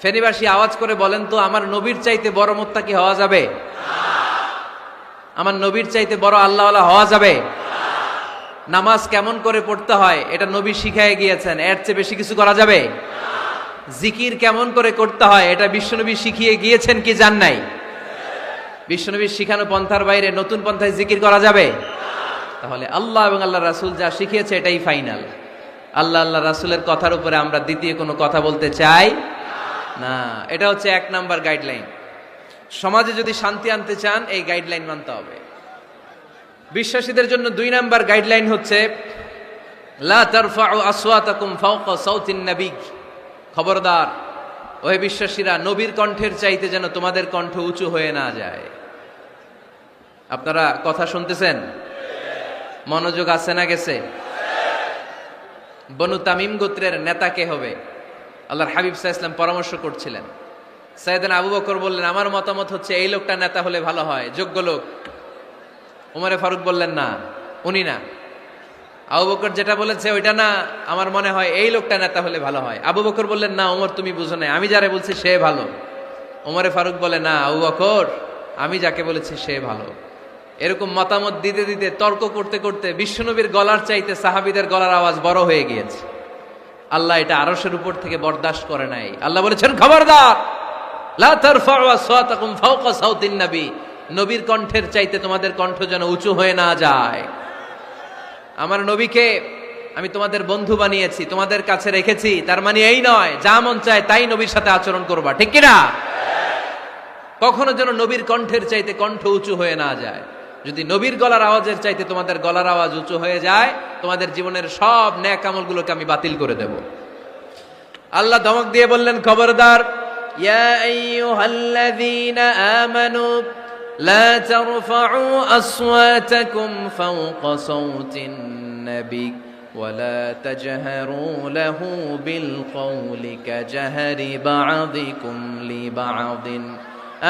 B: ফেনীবাসী আওয়াজ করে বলেন তো, আমার নবীর চাইতে বড় মুত্তাকি হওয়া যাবে? আমার নবীর চাইতে বড় আল্লাহওয়ালা হওয়া যাবে? নামাজ কেমন করে পড়তে হয় এটা নবী শিখায় গিয়েছেন, এর চেয়ে বেশি কিছু করা যাবে? জিকির কেমন করে করতে হয় এটা বিশ্বনবী শিখিয়ে গিয়েছেন কি জান নাই? বিশ্বনবীর শিখানো পন্থার বাইরে নতুন পন্থায় জিকির করা যাবে? তাহলে আল্লাহ এবং আল্লাহ রাসূল যা শিখিয়েছে এটাই ফাইনাল। আল্লাহ আল্লাহ রাসূলের কথার উপরে আমরা দ্বিতীয় কোনো কথা বলতে চাই না। এটা হচ্ছে 1 নাম্বার গাইডলাইন। সমাজে যদি শান্তি আনতে চান এই গাইডলাইন মানতে হবে। বিশ্বাসীদের জন্য 2 নাম্বার গাইডলাইন হচ্ছে লা তারফাউ আসওয়াতাকুম ফাওকা সাউতিন নবী। খবরদার ওহে বিশ্বাসীরা, নবীর কণ্ঠের চাইতে যেন তোমাদের কণ্ঠ উঁচু হয়ে না যায়। আপনারা কথা শুনতেছেন? মনোযোগ আছে না গেছে? বনু তামিম গোত্রের নেতা কে হবে? আল্লাহর হাবিব সাল্লাল্লাহু আলাইহি ওয়াসাল্লাম পরামর্শ করছিলেন। সাইয়েদনা আবু বকর বললেন আমার মতামত হচ্ছে এই লোকটা নেতা হলে ভালো হয়, যোগ্য লোক। ওমরে ফারুক বললেন না, উনি না, আবু বকর যেটা বলেছে ওইটা না, আমার মনে হয় এই লোকটা নেতা হলে ভালো হয়। আবু বকর বললেন, না ওমর তুমি বুঝো না, আমি যারে বলছি সে ভালো। ওমরে ফারুক বলে, না আবু বকর, আমি যাকে বলেছি সে ভালো। এরকম মতামত দিতে দিতে, তর্ক করতে করতে বিশ্বনবীর গলার চাইতে সাহাবীদের গলার আওয়াজ বড় হয়ে গিয়েছে। আল্লাহ এটা আরশের উপর থেকে বরদাস্ত করে নাই। আল্লাহ বলেছেন, খবরদার, লা তারফাউ আসওয়াতাকুম ফাওকা সাউতিন নবী, নবীর কণ্ঠের চাইতে তোমাদের কণ্ঠ যেন উঁচু হয়ে না যায়। আমার নবীকে আমি তোমাদের বন্ধু বানিয়েছি, তোমাদের কাছে রেখেছি, তার মানে এই নয় যা মন চায় তাই নবীর সাথে আচরণ করবা, ঠিক কিনা? কখনো যেন নবীর কণ্ঠের চাইতে কণ্ঠ উঁচু হয়ে না যায়। যদি নবীর গলার আওয়াজের চাইতে তোমাদের গলার আওয়াজ উঁচু হয়ে যায়, তোমাদের জীবনের সব নেক আমলগুলোকে আমি বাতিল করে দেব। আল্লাহ ধমক দিয়ে বললেন, খবরদার, ইয়া আইয়ুহাল্লাযীনা আমানু লা তারফাউ আসওয়াতাকুম ফাওকা সাওতিন নবী ওয়া লা তাজহারু লাহু বিল কওলি কাজহারি বা'দিকুম লিবা'দিন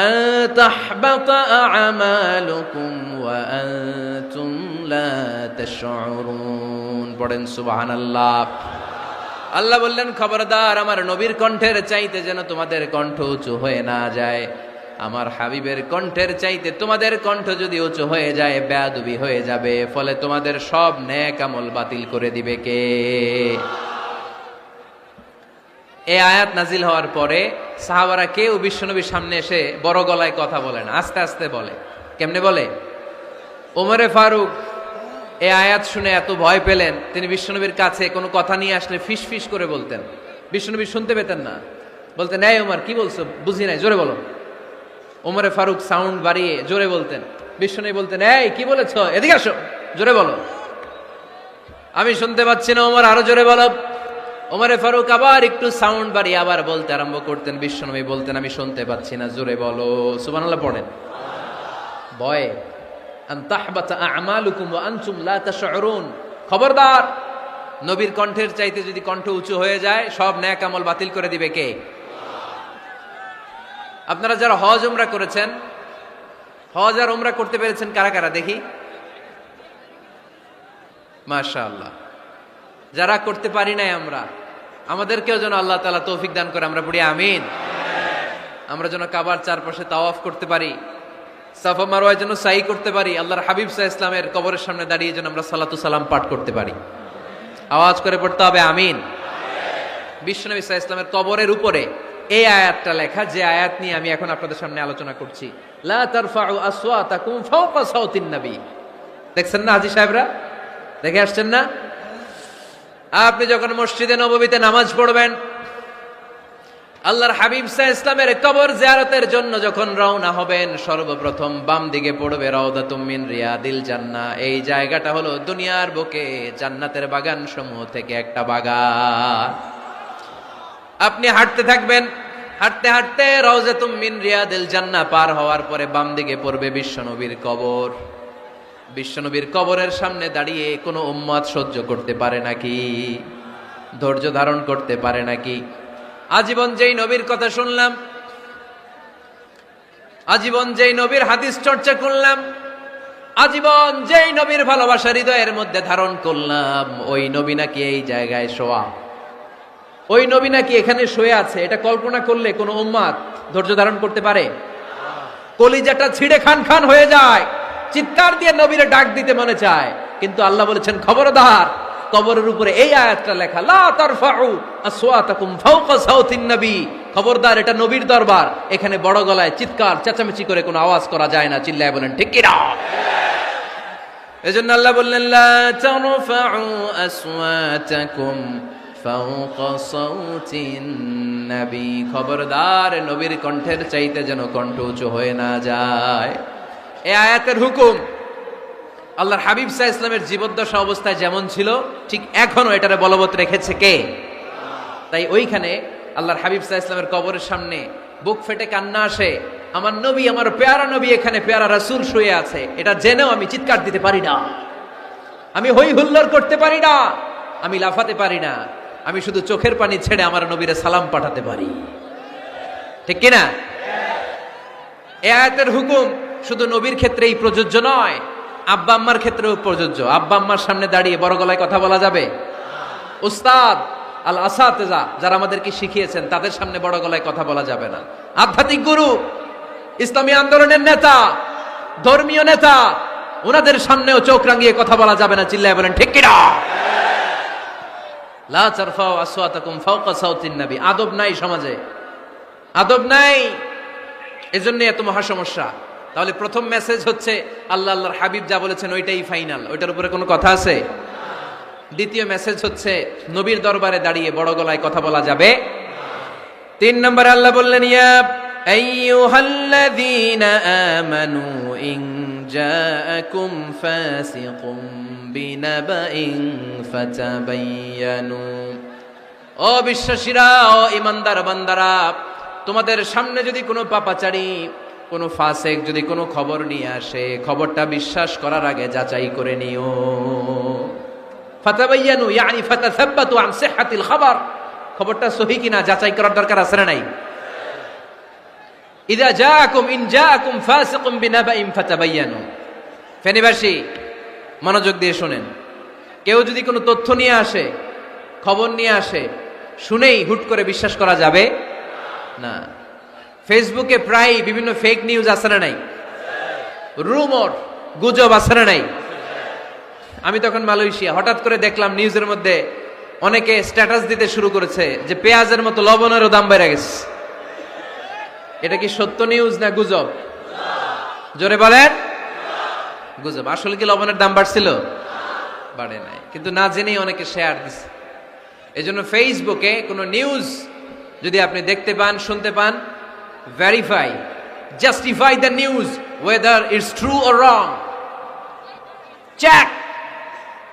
B: আন তাহবাতা আ'মালুকুম ওয়া আনতুম লা তাশউরুন। পড়েন সুবহানাল্লাহ। আল্লাহ বললেন, খবরদার, আমার নবীর কণ্ঠের চাইতে যেন তোমাদের কণ্ঠ উঁচু হয়ে না যায়। আমার হাবিবের কণ্ঠের চাইতে তোমাদের কণ্ঠ যদি উঁচু হয়ে যায়, বেয়াদবি হয়ে যাবে, ফলে তোমাদের সব নেক আমল বাতিল করে দিবে কে? এই আয়াত নাজিল হওয়ার পরে সাহাবারা কেউ বিশ্বনবীর সামনে এসে বড় গলায় কথা বলে না, আস্তে আস্তে বলে। কেমনে বলে? ওমরে ফারুক এই আয়াত শুনে এত ভয় পেলেন, তিনি বিশ্বনবীর কাছে কোনো কথা নিয়ে আসলে ফিস ফিস করে বলতেন। বিশ্বনবী শুনতে পেতেন না, বলতেন, এই ওমর কি বলছো, বুঝি নাই, জোরে বলো। ওমরে ফারুক সাউন্ড বাড়িয়ে জোরে বলতেন। বিশ্বনবী বলতেন, এই কি বলেছো, এদিকে আসো, জোরে বলো। আমি শুনতে পাচ্ছি না, ওমর আরো জোরে বলো। ওমরে ফারুক আবার একটু সাউন্ড বাড়িয়ে আবার বলতে আরম্ভ করতেন। বিশ্বনবী বলতেন, আমি শুনতে পাচ্ছি না, জোরে বলো। সুবহানাল্লাহ পড়েন। ভয়ে আন তাহবাতা আ'মালুকুম ওয়া আনতুম লা তাশউরুন, খবরদার, নবীর কণ্ঠের চাইতে যদি কণ্ঠ উঁচু হয়ে যায়, সব নেক আমল বাতিল করে দিবে কে? আপনারা যারা হজ উমরা করেছেন, হজ আর উমরা করতে পেরেছেন কারা কারা দেখি? মাশাআল্লাহ। যারা করতে পারি নাই আমরা, আমাদেরকেও যেন আল্লাহ তাআলা তৌফিক দান করে, আমরা পড়ি আমিন। আমরা যেন কাবার চারপাশে তাওয়াফ করতে পারি, সাফা মারওয়ায় যেন সাই করতে পারি, আল্লাহর হাবিব সাল্লাল্লাহু আলাইহি ওয়াসাল্লামের কবরের সামনে দাঁড়িয়ে যেন আমরা সালাতু সালাম পাঠ করতে পারি। আওয়াজ করে পড়তে হবে আমিন। বিশ্বনবী সাল্লাল্লাহু আলাইহি ওয়াসাল্লামের কবরের উপরে এই আয়াতটা লেখা, যে আয়াত নিয়ে আমি এখন আপনাদের সামনে আলোচনা করছি, লা তারফাউ আসওয়াতাকুম ফাওকা সাওতিন নবী। দেখছেন না হাজী সাহেবরা, দেখে আসছেন না? আপনি যখন মসজিদে নববীতে নামাজ পড়বেন, আল্লাহর হাবিব সাল্লাল্লাহু আলাইহি ওয়াসাল্লামের কবর জিয়ারতের জন্য যখন রওনা হবেন, সর্বপ্রথম বাম দিকে পড়বে রাউদাতুম মিন রিয়াদিল জান্নাহ। এই জায়গাটা হলো দুনিয়ার বুকে জান্নাতের বাগান সমূহ থেকে একটা বাগান। আপনি হাঁটতে থাকবেন, হাঁটতে হাঁটতে রাউজাতুম মিন রিয়াদিল জান্নাহ পার হওয়ার পরে বাম দিকে পড়বে বিশ্বনবীর কবর। বিশ্বনবীর কবরের সামনে দাঁড়িয়ে কোনো উম্মত সহ্য করতে পারে নাকি? ধৈর্য ধারণ করতে পারে নাকি? আজীবন যেই নবীর কথা শুনলাম, আজীবন যেই নবীর হাদিস চর্চা করলাম, আজীবন যেই নবীর ভালোবাসা হৃদয়ের মধ্যে ধারণ করলাম, ওই নবী নাকি এই জায়গায় শোয়া, ওই নবী নাকি এখানে শুয়ে আছে, এটা কল্পনা করলে কোনো উম্মত ধৈর্য ধারণ করতে পারে? কলিজাটা ছিঁড়ে খান খান হয়ে যায়, চিৎকার দিয়ে নবীরে ডাক দিতে মনে চায়। কিন্তু আল্লাহ বলেছেন, খবরদার, কবরের উপরে এই আয়াতটা লেখা, লা তারফাউ আসওয়াতাকুম ফাওকা সাওতিন নবী, খবরদার, এটা নবীর দরবার, এখানে বড় গলায় চিৎকার চেঁচামেচি করে কোনো আওয়াজ করা যায় না। চিল্লায় বলেন ঠিক কি না? এজন্য আল্লাহ বললেন, লা তারফাউ আসওয়াতাকুম ফাওকা সাওতিন নবী, খবরদার, নবীর কণ্ঠের চাইতে যেন কণ্ঠ উঁচু হয়ে না যায়। এই আয়াতের হুকুম আল্লাহর হাবিব সাল্লাল্লাহু আলাইহি ওয়াসাল্লামের জীবদ্দশা অবস্থায় যেমন ছিল, ঠিক এখনো এটারে বলবৎ রেখেছে কে? তাই ওইখানে আল্লাহর হাবিব সাল্লাল্লাহু আলাইহি ওয়াসাল্লামের কবরের সামনে বুক ফেটে কান্না আসে, আমার নবী, আমার পেয়ারা নবী এখানে, পেয়ারা রাসূল শুয়ে আছে, এটা জেনেও আমি চিৎকার দিতে পারি না, আমি হই হুল্লোড় করতে পারি না, আমি লাফাতে পারি না, আমি শুধু চোখের পানি ছেড়ে আমার নবীরে সালাম পাঠাতে পারি। ঠিক কিনা? এই আয়াতের হুকুম শুধু নবীর ক্ষেত্রেই প্রযোজ্য নয়, আব্বা আম্মার ক্ষেত্রেও প্রযোজ্য। আব্বা আম্মার সামনে দাঁড়িয়ে বড় গলায় কথা বলা যাবে? উস্তাদ আল আসাতেজা যারা আমাদেরকে শিখিয়েছেন তাদের সামনে বড় গলায় কথা বলা যাবে না। আধ্যাত্মিক গুরু, ইসলামী আন্দোলনের নেতা, ধর্মীয় নেতা, ওনাদের সামনেও চোখ রাঙিয়ে কথা বলা যাবে না। চিল্লায় বলেন ঠিক কিনা? লা তারফাউ আসওয়াতাকুম ফাওকা সাউতিন নবী। আদব নাই সমাজে, আদব নাই, এজন্য এত মহা সমস্যা। তাহলে প্রথম মেসেজ হচ্ছে আল্লাহ আল্লাহর হাবিব যা বলেছেন ওইটাই ফাইনাল, ওইটার উপরে কোনো কথা আছে? দ্বিতীয় মেসেজ হচ্ছে নবীর দরবারে দাঁড়িয়ে বড় গলায় কথা বলা যাবে। 3 নম্বরে আল্লাহ বললেন ইয়া আইয়ুহাল্লাযীনা আমানু ইন জাআকুম ফাসিকুম বিনাবাইন ফাতাবায়ানু। ও বিশ্বাসীরা, ও ঈমানদার বান্দারা, তোমাদের সামনে যদি কোনো পাপাচারী, কোনো ফাসিক যদি কোনো খবর নিয়ে আসে, খবরটা বিশ্বাস করার আগে যাচাই করে নিও। ফাতাবায়ানু ইয়ানি ফাতাসাব্বাতু আন সিহহাতিল খবর। খবরটা সহিহ কিনা যাচাই করার দরকার আছে না নাই? ইযা জাআকুম ইন জাআকুম ফাসিকুম বিনাবাইন ফাতাবায়ানু। ফেনীবাসী মনোযোগ দিয়ে শুনেন, কেউ যদি কোনো তথ্য নিয়ে আসে, খবর নিয়ে আসে, শুনেই হুট করে বিশ্বাস করা যাবে না। ফেসবুকে প্রায় বিভিন্ন ফেক নিউজ আছে না নাই? রুমর, গুজব আছে না নাই? আমি তখন মালয়েশিয়া, হঠাৎ করে দেখলাম নিউজের মধ্যে অনেকে স্ট্যাটাস দিতে শুরু করেছে যে পেঁয়াজের মতো লবণেরও দাম বেড়ে গেছে। এটা কি সত্য নিউজ না গুজব? জোরে বলেন। গুজব। আসলে কি লবণের দাম বাড়ছিল? বাড়ে নাই, কিন্তু না জেনেই অনেকে শেয়ার দিছে। এজন্য ফেসবুকে কোনো নিউজ যদি আপনি দেখতে পান, শুনতে পান, verify, justify the news whether it's true or wrong. Check,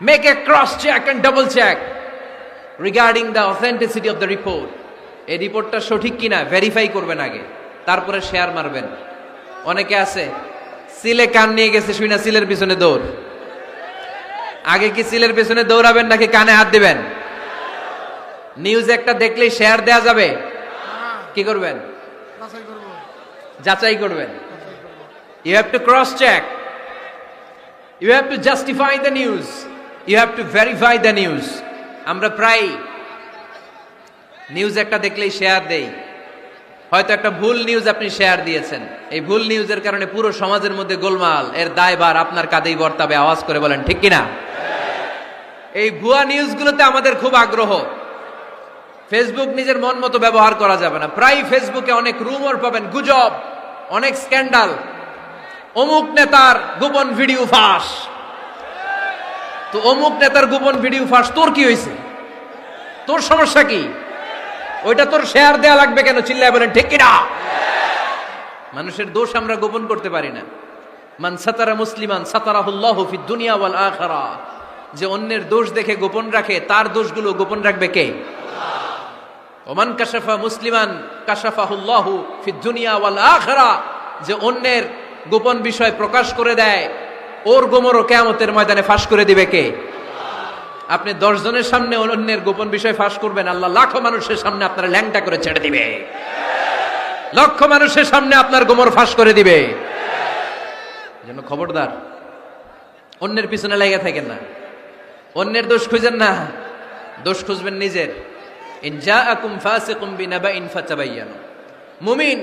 B: make a cross check and double check regarding the authenticity of the report. এই রিপোর্টটা সঠিক কিনা ভেরিফাই করবেন আগে, তারপরে শেয়ার মারবেন। অনেকে আছে সিলে কান নিয়ে গেছে, শুইনা সিলের পিছনে দৌড়। আগে কি সিলের পিছনে দৌড়াবেন নাকি কানে হাত দিবেন? নিউজ একটা দেখলেই শেয়ার দেয়া যাবে? কি করবেন? যাচাই করবেন। You have to cross check, you have to justify the news, you have to verify the news. আমরা প্রায় নিউজ একটা দেখলেই শেয়ার দেই। হয়তো একটা ভুল নিউজ আপনি শেয়ার দিয়েছেন, এই ভুল নিউজের কারণে পুরো সমাজের মধ্যে গোলমাল, এর দায়ভার আপনার কাঁধেই বর্তাবে। আওয়াজ করে বলেন ঠিক কিনা? এই ভুয়া নিউজগুলোতে আমাদের খুব আগ্রহ। ফেসবুক নিজের মন মতো ব্যবহার করা যাবে না। প্রায় ফেসবুকে অনেক রুমর পাবেন, গুজব, অনেক স্ক্যান্ডাল। অমুক নেতার গোপন ভিডিও ফাঁস। তো অমুক নেতার গোপন ভিডিও ফাঁস, তোর কি হয়েছে? তোর সমস্যা কি? ওইটা তোর শেয়ার দেয়া লাগবে কেন? চিল্লায় বলেন ঠিক কিনা? মানুষের দোষ আমরা গোপন করতে পারি না। মান সাতারা মুসলিমান সাতারাহুল্লাহু ফিদ দুনিয়া ওয়াল আখিরাহ। যে অন্যের দোষ দেখে গোপন রাখে, তার দোষগুলো গোপন রাখবে কে? ওমান কাশাফা মুসলিমান কাশাফাহুল্লাহু ফিদ দুনিয়া ওয়াল আখিরাহ। যে অন্যের গোপন বিষয় প্রকাশ করে দেয়, ওর গোমরও কিয়ামতের ময়দানে ফাঁস করে দিবে কে? আপনি 10 জনের সামনে অন্যের গোপন বিষয় ফাঁস করবেন, আল্লাহ লাখো মানুষের সামনে আপনার ল্যাংটা করে ছেড়ে দিবে। লক্ষ মানুষের সামনে আপনার গোমর ফাঁস করে দিবে। এজন্য খবরদার, অন্যের পিছনে লেগে থাকেন না, অন্যের দোষ খুঁজেন না, দোষ খুঁজবেন নিজের। ইন জাআকুম ফাসিকুম বিনাবাইন ফাতাবায়ানু। মুমিন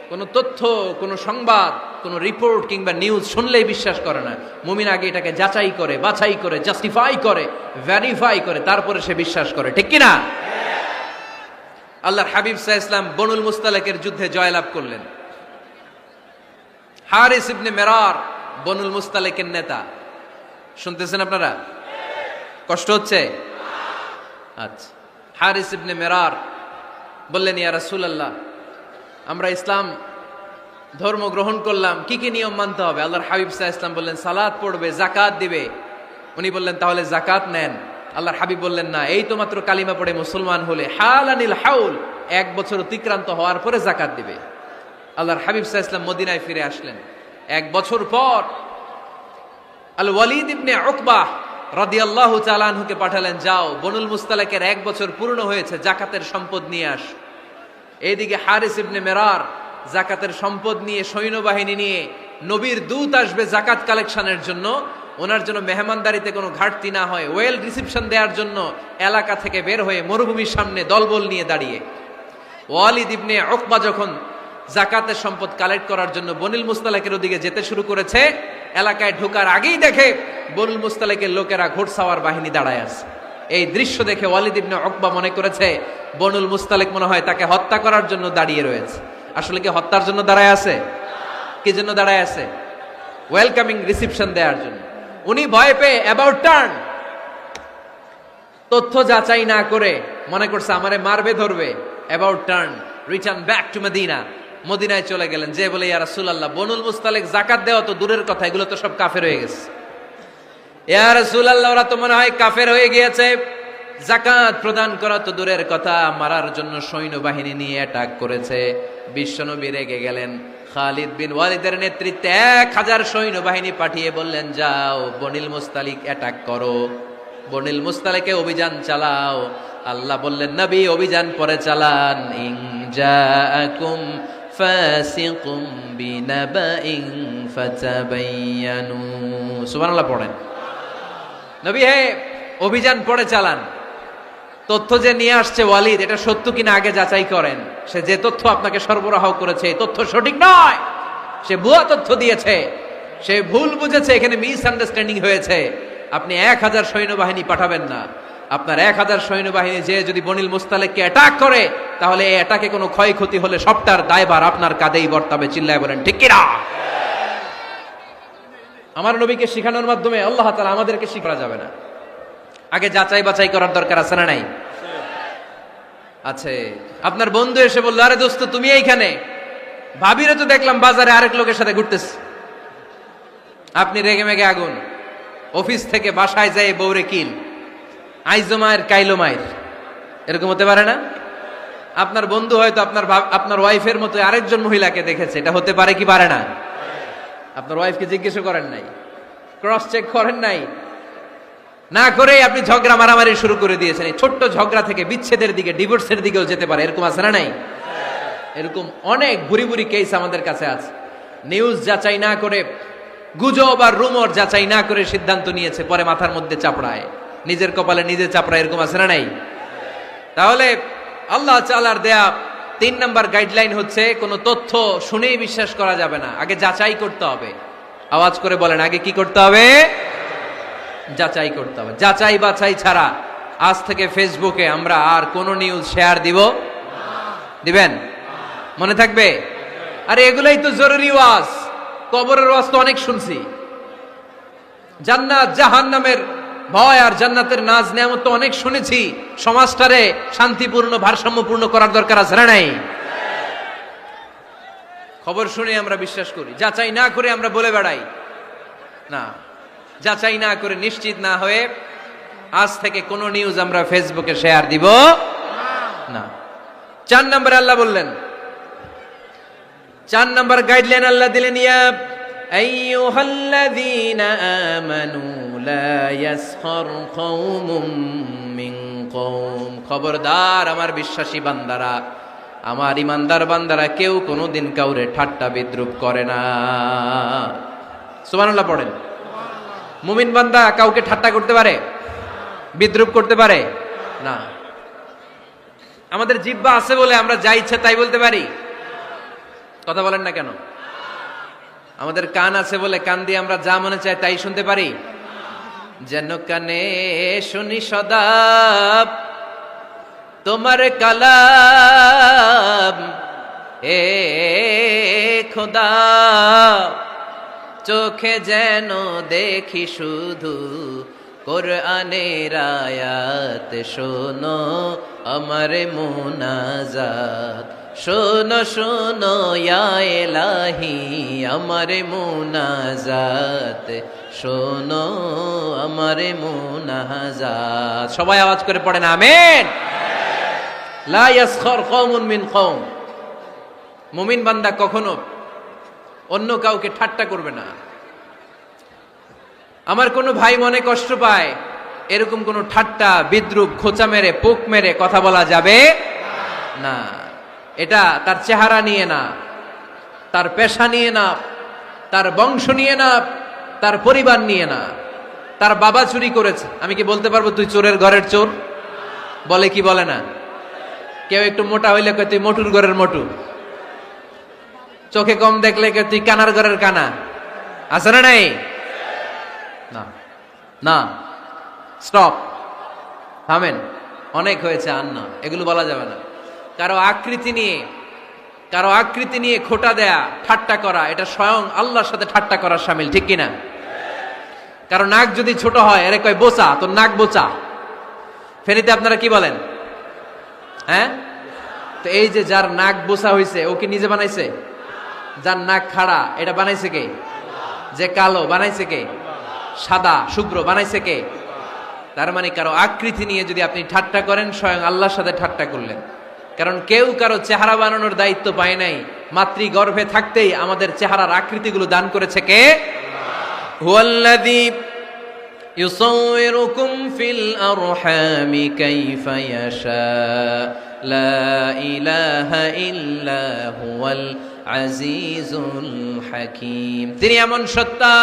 B: কোন তথ্য, কোন সংবাদ, কোন রিপোর্ট কিংবা নিউজ শুনলেই বিশ্বাস করে না। মুমিন আগে এটাকে যাচাই করে, বাছাই করে, জাস্টিফাই করে, ভেরিফাই করে, তারপরে সে বিশ্বাস করে। ঠিক কিনা? আল্লাহর হাবিব সাল্লাল্লাহু আলাইহি ওয়াসাল্লাম বনুল মুস্তালাকের যুদ্ধে জয়লাভ করলেন। হারিস ইবনে মিরার বনুল মুস্তালাকের নেতা। শুনতেছেন আপনারা? কষ্ট হচ্ছে? আচ্ছা। হারিস ইবনে মিরার বললেন, ইয়া রাসূলুল্লাহ, আমরা ইসলাম ধর্ম গ্রহণ করলাম, কি কি নিয়ম মানতে হবে? আল্লাহর হাবিব সাল্লাল্লাহু আলাইহি ওয়াসাল্লাম বললেন, সালাত পড়বে, যাকাত দিবে। উনি বললেন, তাহলে যাকাত নেন। আল্লাহর হাবিব বললেন, না, এই তো মাত্র কালিমা পড়ে মুসলমান হলে হালানিল হাউল, 1 বছর অতিক্রান্ত হওয়ার পরে যাকাত দিবে। আল্লাহর হাবিব সাল্লাল্লাহু আলাইহি ওয়াসাল্লাম মদিনায় ফিরে আসলেন। 1 বছর পর আল ওয়ালিদ ইবনে উকবাহ রাদিয়াল্লাহু তাআলা আনহুকে পাঠালেন, যাও বনুল মুস্তালাকের 1 বছর পূর্ণ হয়েছে, যাকাতের সম্পদ নিয়ে আস। এইদিকে হারিস ইবনে মিরার জাকাতের সম্পদ নিয়ে, সৈন্যবাহিনী নিয়ে, নবীর দূত আসবে জাকাত কালেকশনের জন্য, ওনার জন্য মেহমানদারিতে কোনো ঘাটতি না হয়, ওয়েল রিসিপশন দেওয়ার জন্য এলাকা থেকে বের হয়ে মরুভূমির সামনে দলবল নিয়ে দাঁড়িয়ে ওয়ালিদ ইবনে উকবা যখন জাকাতের সম্পদ কালেক্ট করার জন্য বনিল মুস্তালিকের ওদিকে যেতে শুরু করেছে, এলাকায় ঢোকার আগেই দেখে বনিল মুস্তালিকের লোকেরা ঘোড়সাওয়ার বাহিনী দাঁড়ায় আছে। এই দৃশ্য দেখে ওয়ালিদ ইবনে উকবা মনে করেছে বনুল মুস্তালিক মনে হয় তাকে হত্যা করার জন্য দাঁড়িয়ে রয়েছে। আসলে কি হত্যার জন্য দাঁড়ায় আছে? কি জন্য দাঁড়ায় আছে? ওয়েলকামিং রিসিপশন দেওয়ার জন্য। উনি ভয় পেয়ে অ্যাবাউট টার্ন, তথ্য যাচাই না করে মনে করছে আমারে মারবে ধরবে, about turn return back to Medina, মদিনায় চলে গেলেন। যে বলে ইয়া রাসূলুল্লাহ, বনুল মুস্তালিক জাকাত দেওয়া তো দূরের কথা, এগুলো তো সব কাফের হয়ে গেছে। ইয়া রাসূলুল্লাহ, ওরা তো মনে হয় কাফের হয়ে গিয়েছে, জাকাত প্রদান করা তো দূরের কথা, মারার জন্য সৈন্যবাহিনী নিয়ে অ্যাটাক করেছে। বিশ্বনবী রেগে গেলেন। খালিদ বিন ওয়ালিদের নেতৃত্বে 1000 সৈন্যবাহিনী পাঠিয়ে বললেন, যাও বনিল মুস্তালিক অ্যাটাক করো, বনিল মুস্তালিকে অভিযান চালাও। আল্লাহ বললেন, নবী অভিযান পরে চালান। ইন জাআকুম ফাসিকুম বিনাবাইন ফাতাবায়ানু। সুবহানাল্লাহ পড়েন। নবী হে, অভিযান পরে চালান। তথ্য যে নিয়ে আসছে ওয়ালিদ, এটা সত্য কিনা আগে যাচাই করেন। সে যে তথ্য আপনাকে সরবরাহ করেছে এই তথ্য সঠিক নয়, সে ভুয়া তথ্য দিয়েছে, সে ভুল বুঝেছে, এখানে মিস আন্ডারস্ট্যান্ডিং হয়েছে। আপনি 1000 সৈন্যবাহিনী পাঠাবেন না। আপনার 1000 সৈন্যবাহিনী যে যদি বনিল মুস্তালিককে অ্যাটাক করে, তাহলে এই অ্যাটাকে কোনো ক্ষয়ক্ষতি হলে সবটার দায়ভার আপনার কাঁধেই বর্তাবে। চিল্লায় বলেন ঠিক কিনা? আমার নবীকে শিখানোর মাধ্যমে আল্লাহ তাআলা আমাদেরকে শিখা যাবে না। আগে যাচাই বাছাই করার দরকার আছে না নাই? আছে। আপনার বন্ধু এসে বলল, আরে দোস্ত তুমি এইখানে, ভাবিরে তো দেখলাম বাজারে আরেক লোকের সাথে ঘুরতেছে। আপনি রেগে মেগে আগুন, অফিস থেকে বাসায় যায় বউরে কিল, আইজো মায়ের কাইলো মায়ের, এরকম হতে পারে না? আপনার বন্ধু হয়তো আপনার ওয়াইফের মতো আরেকজন মহিলাকে দেখেছে, এটা হতে পারে কি পারে না? আপনার ওয়াইফকে জিজ্ঞেস করেন নাই, ক্রস চেক করেন নাই, না করে আপনি ঝগড়া মারামারি শুরু করে দিয়েছেন। এই ছোট্ট ঝগড়া থেকে বিচ্ছেদের দিকে, ডিভোর্সের দিকেও যেতে পারে। এরকম আছে না নাই? এরকম অনেক বুড়ি বুড়ি কেস আমাদের কাছে আছে। নিউজ যাচাই না করে, গুজব আর রুমর যাচাই না করে সিদ্ধান্ত নিয়েছে, পরে মাথার মধ্যে চাপড়ায়, নিজের কপালে নিজে চাপড়ায়। এরকম আছে না নাই? তাহলে আল্লাহ তাআলার দেয়া 3 নাম্বার গাইডলাইন হচ্ছে, কোনো তথ্য শুনেই বিশ্বাস করা যাবে না, আগে যাচাই করতে হবে। আওয়াজ করে বলেন, আগে কি করতে হবে? যাচাই করতে হবে। যাচাই বাছাই ছাড়া আজ থেকে ফেসবুকে আমরা আর কোন নিউজ শেয়ার দিবেন? মনে থাকবে? আরে এগুলাই তো জরুরি ওয়াজ। কবরের ওয়াজ তো অনেক শুনছি, জান্নাত জাহান্নামের ভয় আর জান্নাতের নাজ নেয়ামত তো অনেক শুনেছি। সমাজটারে শান্তিপূর্ণ ভারসাম্যপূর্ণ করার দরকার আছে না নাই? খবর শুনে আমরা বিশ্বাস করি, যাচাই না করে আমরা বলে বেড়াই না। যাচাই না করে, নিশ্চিত না হয়ে আজ থেকে কোন নিউজ আমরা ফেসবুকে শেয়ার দিব না। 4 নম্বরে আল্লাহ বললেন, 4 নম্বর গাইডলাইন আল্লাহ দিলেন, ইয়া আইয়ুহাল্লাযীনা আমানু লা ইয়াসখার কওমুম মিন কওম। খবরদার আমার বিশ্বাসী বান্দারা, আমার ইমানদার বান্দারা কেউ কোনোদিন কাউরে ঠাট্টা বিদ্রুপ করে না। সুবহানাল্লাহ পড়েন। মুমিন বান্দা কাউকে ঠাট্টা করতে পারে? বিদ্রুপ করতে পারে না। আমাদের জিহ্বা আছে বলে আমরা যা ইচ্ছা তাই বলতে পারি? কথা বলেন না কেন? আমাদের কান আছে বলে কান দিয়ে আমরা যা মনে চাই তাই শুনতে পারি? যেন কানে শুনি সদা তোমার কালাম, এ খোদা চোখে যেন দেখি শুধু কোরআনের আয়াত। শোনো আমার মুনাজাত, শোনো শোনো ইয়া ইলাহি আমার মুনাজাত, শোনো আমার মুনাজাত। সবাই আওয়াজ করে পড়েন আমিন। লা ইয়াসখার কওমুন মিন কওম। মুমিন বান্দা কখনো অন্য কাউকে ঠাট্টা করবে না। আমার কোনো ভাই মনে কষ্ট পায়, এরকম কোনো ঠাট্টা বিদ্রুপ খোঁচা মেরে পোক মেরে কথা বলা যাবে না। এটা তার চেহারা নিয়ে না, তার পেশা নিয়ে না, তার বংশ নিয়ে না, তার পরিবার নিয়ে না। তার বাবা চুরি করেছে, আমি কি বলতে পারবো তুই চোরের ঘরের চোর? বলে কি বলে না? কেউ একটু মোটা হইলে কয় তুই মোটুর ঘরের মোটু, চোখে কম দেখলে কয় তুই কানার ঘরের কানা। আছে না নাই? না না, স্টপ, থামেন, অনেক হয়েছে, আর না, এগুলো বলা যাবে না। কারো আকৃতি নিয়ে খোটা দেয়া, ঠাট্টা করা, এটা স্বয়ং আল্লাহর সাথে ঠাট্টা করার শামিল, ঠিক কিনা? কারো নাক যদি ছোট হয়, এরে কয় বোচা, তোর নাক বোচা। ফেনীতে আপনারা কি বলেন? হ্যাঁ, তো এই যে যার নাক বোচা হইছে, ও কি নিজে বানাইছে? যার নাক খাড়া, এটা বানাইছে কে? যে কালো, বানাইছে কে? সাদা শুভ্র, বানাইছে কে? তার মানে কারো আকৃতি নিয়ে যদি আপনি ঠাট্টা করেন, স্বয়ং আল্লাহর সাথে ঠাট্টা করলেন। কারণ কেউ কারো চেহারা বানানোর দায়িত্ব পায় নাই। মাতৃগর্ভে থাকতেই আমাদের চেহারার আকৃতিগুলো দান করেছে কে? হুয়াল্লাযী ইউসাউয়িরুকুম ফিল আরহামি কাইফা ইয়াশা লা ইলাহা ইল্লা হুয়াল আজিজুল হাকীম। তিনি এমন সত্তা,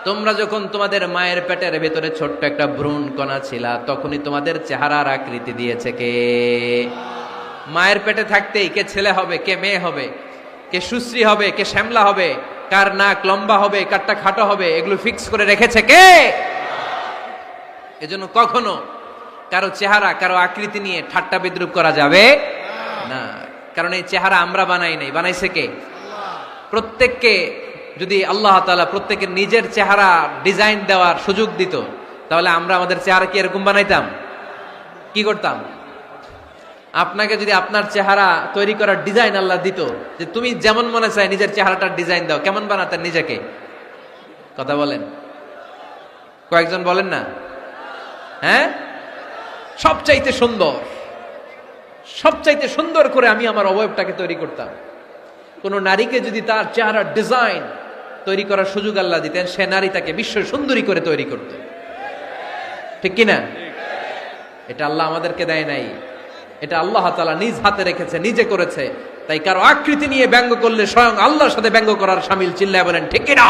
B: তোমরা যখন তোমাদের মায়ের পেটের ভেতরে ছোট্ট একটা ভ্রূণ কণা ছিলা, তখনই তোমাদের চেহারার আকৃতি দিয়েছে কে? মায়ের পেটে থাকতেই কে ছেলে হবে, কে মেয়ে হবে, কে সুশ্রী হবে, কে শ্যামলা হবে, কার নাক লম্বা হবে, কারটা খাটো হবে, এগুলো ফিক্স করে রেখেছে কে? এজন্য কখনো কারো চেহারা, কারো আকৃতি নিয়ে ঠাট্টা বিদ্রুপ করা যাবে না। কারণ এই চেহারা আমরা বানাই নাই, বানাইছে কে? প্রত্যেককে যদি আল্লাহ তাআলা প্রত্যেকের নিজের চেহারা ডিজাইন দেওয়ার সুযোগ দিত, তাহলে আমরা আমাদের চেহারা কি এরকম বানাইতাম? কি করতাম? আপনাকে যদি আপনার চেহারা তৈরি করার ডিজাইন আল্লাহ দিত, যে তুমি যেমন মনে চাই নিজের চেহারাটার ডিজাইন দাও, কেমন বানাতেন নিজেকে? কথা বলেন, কয়েকজন বলেন না? হ্যাঁ, সবচাইতে সুন্দর করে আমি আমার অবয়বটাকে তৈরি করতাম। কোন নারীকে যদি তার চেহারার ডিজাইন তৈরি করার সুযোগ আল্লাহ দিতেন, সে নারী তাকে বিশ্ব সুন্দরী করে তৈরি করত, ঠিক কিনা? এটা আল্লাহ আমাদেরকে দেয় নাই, এটা আল্লাহ তাআলা নিজ হাতে রেখেছে, নিজে করেছে। তাই কারো আকৃতি নিয়ে ব্যঙ্গ করলে স্বয়ং আল্লাহর সাথে ব্যঙ্গ করার শামিল। চিল্লায় বলেন ঠিক কিনা?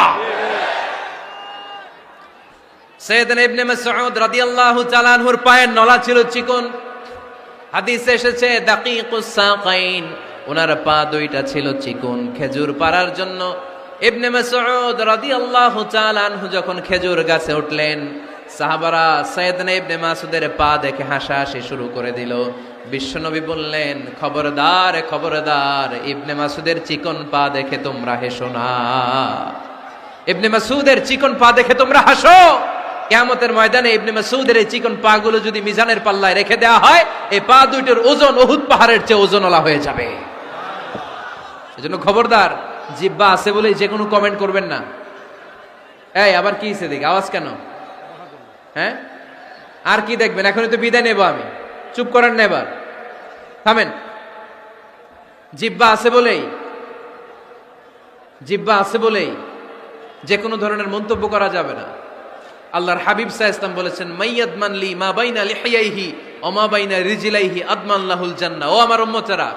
B: সাইয়েদনা ইবনে মাসউদ রাদিয়াল্লাহু তাআলা আনহুর পায়ের নলা ছিল চিকন। হাদিসে এসেছে দাকিকুস সাকাইন, ওনার পা দুইটা ছিল চিকন। খেজুর পাড়ার জন্য ইবনে মাসউদ রাদিয়াল্লাহু তাআলা আনহু যখন খেজুর গাছে উঠলেন, সাহাবারা সাইয়েদনা ইবনে মাসউদের পা দেখে হাসাহাসি শুরু করে দিল। বিশ্বনবী বললেন, খবরদার খবরদার, ইবনে মাসউদের চিকন পা দেখে তোমরা হেসো না। ইবনে মাসউদের চিকন পা দেখে তোমরা হাসো। কিয়ামতের ময়দানে ইবনে মাসউদের এই চিকন পা গুলো যদি মিজানের পাল্লায় রেখে দেওয়া হয়, এই পা দুইটার ওজন উহুদ পাহাড়ের চেয়ে ওজনওয়ালা হয়ে যাবে। এজন্য খবরদার, জিহ্বা আছে বলেই যে কোনো কমেন্ট করবেন না। এই আবার কি হইছে দেখি, আওয়াজ কেন? হ্যাঁ, আর কি দেখবেন? এখনই তো বিদায় নেব আমি, চুপ করেন না, এবার থামেন। জিহ্বা আছে বলেই যে কোনো ধরনের মন্তব্য করা যাবে না। আল্লাহর হাবিব সাল্লাল্লাহু আলাইহি ওয়াসাল্লাম বলেছেন, মাইয়াদমান লি মা বাইনা লিহিয়াইহি ওয়া মা বাইনা রিজলাইহি আদমান লাহুল জান্নাহ। ও আমার উম্মতেরা,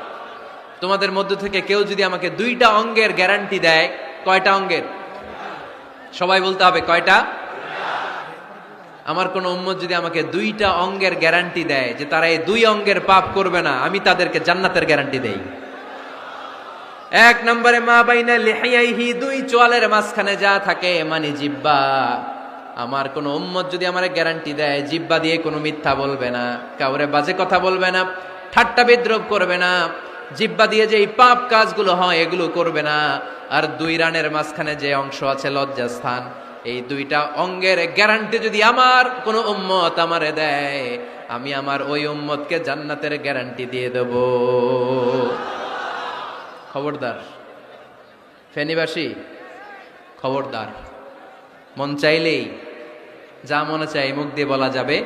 B: তোমাদের মধ্য থেকে কেউ যদি আমাকে দুইটা অঙ্গের গ্যারান্টি দেয়, কয়টা অঙ্গের? সবাই বলতে হবে, কয়টা? আমার কোন উম্মত যদি আমাকে দুইটা অঙ্গের গ্যারান্টি দেয় যে তারা এই দুই অঙ্গের পাপ করবে না, আমি তাদেরকে জান্নাতের গ্যারান্টি দেই। এক নম্বরে মা বাইনা লিহিয়াইহি, দুই চোয়ালের মাঝখানে যা থাকে মানে জিহ্বা। আমার কোন উম্মত যদি আমার গ্যারান্টি দেয় জিহ্বা দিয়ে কোনো মিথ্যা বলবে না, কাউরে বাজে কথা বলবে না, ঠাট্টা বিদ্রুপ করবে না, জিহ্বা দিয়ে যে এই পাপ কাজগুলো হয় এগুলো করবে না, আর দুই রানের মাঝখানে যে অংশ আছে লজ্জাস্থান, এই দুইটা অঙ্গের গ্যারান্টি যদি আমার কোন উম্মত আমারে দেয়, আমি আমার ওই উম্মতকে জান্নাতের গ্যারান্টি দিয়ে দেব। খবরদার ফেনীবাসী, খবরদার। মন চাইলেই যা মনে চাই মুখ দিয়ে বলা যাবে।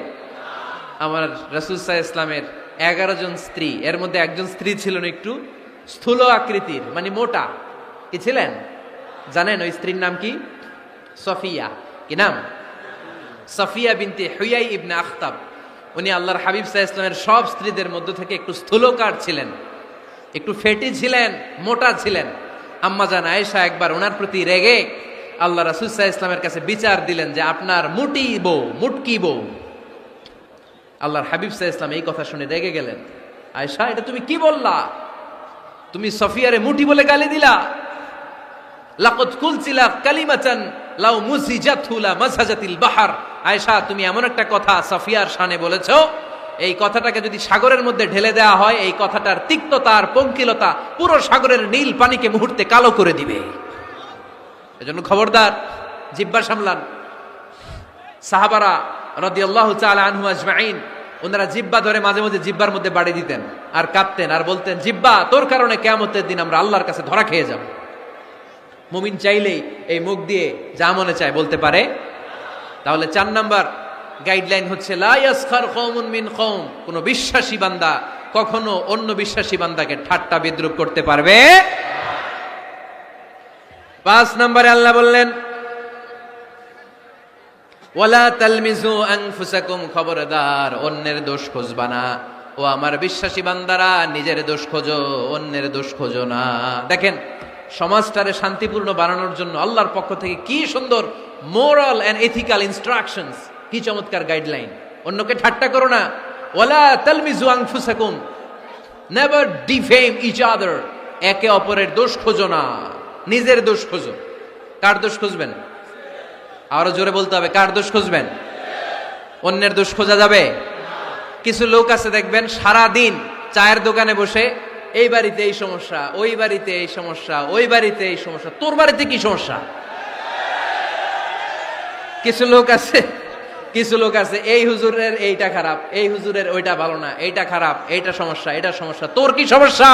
B: আমার রাসূল সাল্লাল্লাহু আলাইহি ওয়াসাল্লামের 11 জন স্ত্রী, এর মধ্যে একজন স্ত্রী ছিলেন একটু স্থূল আকৃতির, মানে মোটা। কি ছিলেন জানেন? ওই স্ত্রীর নাম কি? সফিয়া। কি নাম? সফিয়া বিনতে হুয়াই ইবনে আখতাব। উনি আল্লাহর হাবিব সাল্লাল্লাহু আলাইহি ওয়াসাল্লামের সব স্ত্রীদের মধ্য থেকে একটু স্থূলকার ছিলেন, একটু ফেটি ছিলেন, মোটা ছিলেন। আম্মা জান আয়েশা একবার ওনার প্রতি রেগে আল্লাহ রাসূল সাল্লাল্লাহু আলাইহি ইসলামের কাছে বিচার দিলেন যে আপনার মুটি বউ, মুটকি বউ। আল্লাহর হাবিব সাল্লাল্লাহু আলাইহি ইসলাম এই কথা শুনে রেগে গেলেন। আয়েশা, এটা তুমি কি বললা? তুমি সফিয়ারে মুটি বলে গালি দিলা। লাকাদ কুলতিলা কালিমাতান লাউ মুজিজাতহু লা মাসাজাতিল বাহর। আয়েশা, তুমি এমন একটা কথা সফিয়ার শানে বলেছো, এই কথাটাকে যদি সাগরের মধ্যে ঢেলে দেওয়া হয়, এই কথাটার তিক্ততা আর পঙ্কিলতা পুরো সাগরের নীল পানিকে মুহূর্তে কালো করে দিবে। এজন্য খবরদার, জিহ্বা সামলান। সাহাবারা রাদিয়াল্লাহু তাআলা আনহু আজমাইন, ওনারা জিহ্বা ধরে মাঝে মাঝে জিহ্বার মধ্যে বাড়ি দিতেন আর কাঁদতেন আর বলতেন, জিহ্বা, তোর কারণে কিয়ামতের দিন আমরা আল্লাহর কাছে ধরা খেয়ে যাব। মুমিন চাইলেই এই মুখ দিয়ে যা মনে চায় বলতে পারে। তাহলে 4 নাম্বার গাইডলাইন হচ্ছে লা ইয়াসখার কওমুন মিন কওম, কোন বিশ্বাসী বান্দা কখনো অন্য বিশ্বাসী বান্দাকে ঠাট্টা বিদ্রূপ করতে পারবে। 5 নম্বরে আল্লাহ বললেন ওয়ালা তালমিজু আনফুসাকুম, খবরদার অন্যের দোষ খুঁজবা না। ও আমার বিশ্বাসী বান্দারা, নিজের দোষ খোঁজো, অন্যের দোষ খোঁজো না। দেখেন, সমাজটারে শান্তিপূর্ণ বানানোর জন্য আল্লাহর পক্ষ থেকে কি সুন্দর মোরাল এন্ড এথিক্যাল ইনস্ট্রাকশনস, কি চমৎকার গাইডলাইন। অন্যকে ঠাট্টা করো না। ওয়ালা তালমিজু আনফুসাকুম, নেভার ডিফেম ইচ আদার, একে অপরের দোষ খোঁজো না, নিজের দোষ খোঁজো। কার দোষ খুঁজবেন? আরো জোরে বলতে হবে, কার দোষ খুঁজবেন? অন্যের দোষ খোঁজা যাবে? কিছু লোক আছে দেখবেন সারা দিন চায়ের দোকানে বসে এই বাড়িতে এই সমস্যা, ওই বাড়িতে এই সমস্যা, ওই বাড়িতে এই সমস্যা, তোর বাড়িতে কি সমস্যা? কিছু লোক আছে এই হুজুরের এইটা খারাপ, এই হুজুরের ওইটা ভালো না, এইটা খারাপ, এইটা সমস্যা, এটা সমস্যা, তোর কি সমস্যা?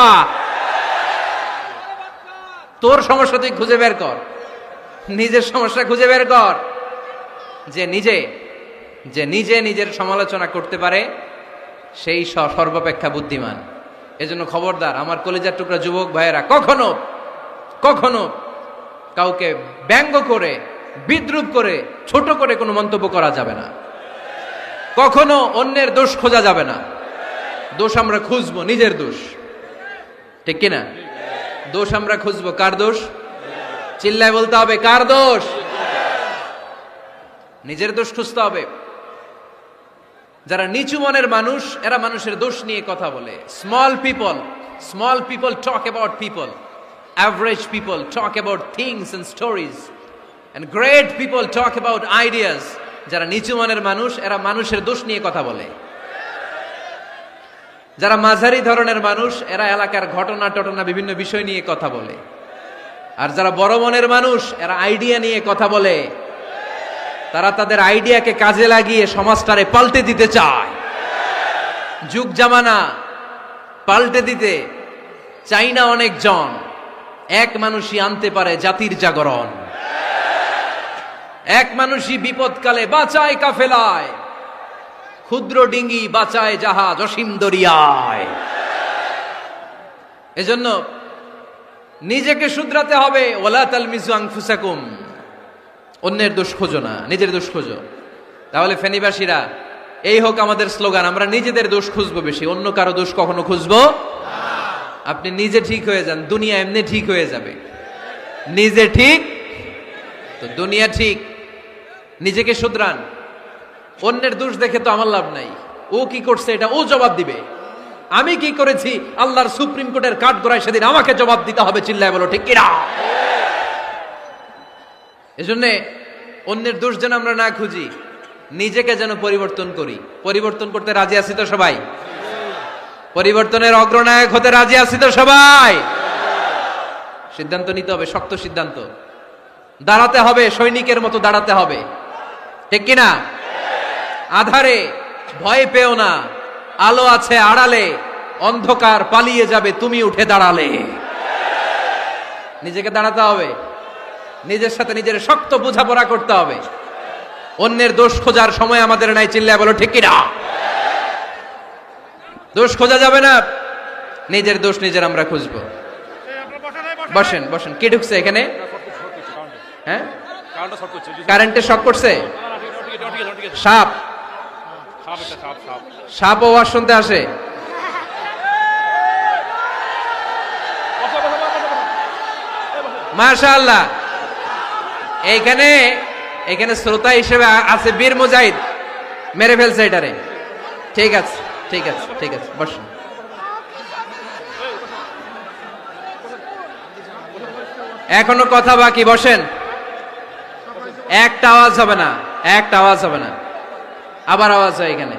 B: তোর সমস্যা তুই খুঁজে বের কর, নিজের সমস্যা খুঁজে বের কর। যে নিজে নিজের সমালোচনা করতে পারে সেই সর্বাপেক্ষা বুদ্ধিমান। এজন্য খবরদার আমার কলিজার টুকরা যুবক ভাইয়েরা, কখনো কাউকে ব্যঙ্গ করে, বিদ্রূপ করে, ছোট করে কোনো মন্তব্য করা যাবে না। কখনো অন্যের দোষ খোঁজা যাবে না। দোষ আমরা খুঁজবো, নিজের দোষ, ঠিক কিনা? দোষ আমরা খুঁজবো, কার দোষ? চিল্লায় বলতে হবে, কার দোষ? নিজের দোষ খুঁজতে হবে। যারা নিচু মনের মানুষ, এরা মানুষের দোষ নিয়ে কথা বলে। Small people talk about people, average people talk about things and stories, and great people talk about ideas. যারা নিচু মনের মানুষ, এরা মানুষের দোষ নিয়ে কথা বলে। যারা মাঝারি ধরনের মানুষ, এরা এলাকার ঘটনা বিভিন্ন বিষয় নিয়ে কথা বলে। আর যারা বড় মনের মানুষ, এরা আইডিয়া নিয়ে কথা বলে। তারা তাদের আইডিয়াকে কাজে লাগিয়ে সমাজটারে পাল্টে দিতে চায়। যুগ জামানা পাল্টে দিতে চাই না অনেকজন, এক মানুষই আনতে পারে জাতির জাগরণ। এক মানুষই বিপদকালে বাঁচায় কাফেলায়, ক্ষুদ্র ডিঙ্গি বাঁচায় জাহাজ অসীম দরিয়ায়। এজন্য নিজেকে শুধরাতে হবে। ওয়ালা তালমিজু আনফুসাকুম, অন্যের দোষ খোঁজো না, নিজের দোষ খোঁজো। তাহলে ফেনীবাসীরা, এই হোক আমাদের স্লোগান, আমরা নিজেদের দোষ খুঁজবো বেশি, অন্য কারো দোষ কখনো খুঁজবো। আপনি নিজে ঠিক হয়ে যান, দুনিয়া এমনি ঠিক হয়ে যাবে। নিজে ঠিক তো দুনিয়া ঠিক। নিজেকে শুধরান। অন্যের দোষ দেখে তো আমার লাভ নাই। ও কি করছে এটা ও জবাব দিবে, আমি কি করেছি আল্লাহর সুপ্রিম কোর্টের কাঠগড়ায় সেদিন আমাকে জবাব দিতে হবে। চিল্লায় বলো ঠিক কিনা? এজন্য অন্যের দোষ যেন আমরা না খুঁজি, নিজেকে যেন পরিবর্তন করি। পরিবর্তন করতে রাজি আছি তো সবাই? পরিবর্তনের অগ্রনায়ক হতে রাজি আছি তো সবাই? সিদ্ধান্ত নিতে হবে, শক্ত সিদ্ধান্ত। দাঁড়াতে হবে, সৈনিকের মতো দাঁড়াতে হবে, ঠিক কিনা? আধারে ভয় পেও না, আলো আছে আড়ালে, অন্ধকার পালিয়ে যাবে তুমি উঠে দাঁড়ালে। নিজেকে দাঁড়াতে হবে, নিজের সাথে নিজের শক্ত বোঝাপড়া করতে হবে। অন্যের দোষ খোঁজার সময় আমাদের নাই। চিল্লায় বলো ঠিক কিনা? দোষ খোঁজা যাবে না, নিজের দোষ নিজের আমরা খুঁজবো। বসেন বসেন। কে ঢুকছে এখানে? হ্যাঁ, কারেন্টে শক করছে। সাপ, সাপ আওয়াজ শুনতে আসে। মাশাআল্লাহ, এইখানে এখানে শ্রোতা হিসেবে আছে বীর মুজাহিদ, মেরে ফেলছে এটারে। ঠিক আছে ঠিক আছে ঠিক আছে, বসুন। এখনো কথা বাকি, বসেন। একটা আওয়াজ হবে না, একটা আওয়াজ হবে না, আবার আওয়াজ হয় এখানে।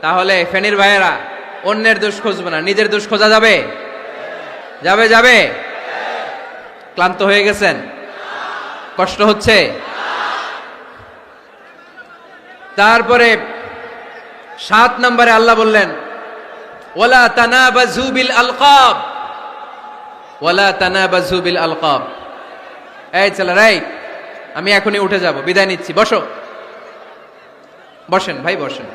B: তাহলে ফেনীর ভাইয়েরা অন্যের দোষ খুঁজবে না, নিজের দোষ খোঁজা যাবে? যাবে যাবে? ক্লান্ত হয়ে গেছেন? কষ্ট হচ্ছে? তারপরে 7 নম্বরে আল্লাহ বললেন ওয়ালা তানাবাজু বিল আলকাব, ওয়ালা তানাবাজু বিল আলকাব। এই ছেলেরা, এই আমি এখনই উঠে যাব, বিদায় নিচ্ছি, বসো। বসেন ভাই, বসেন।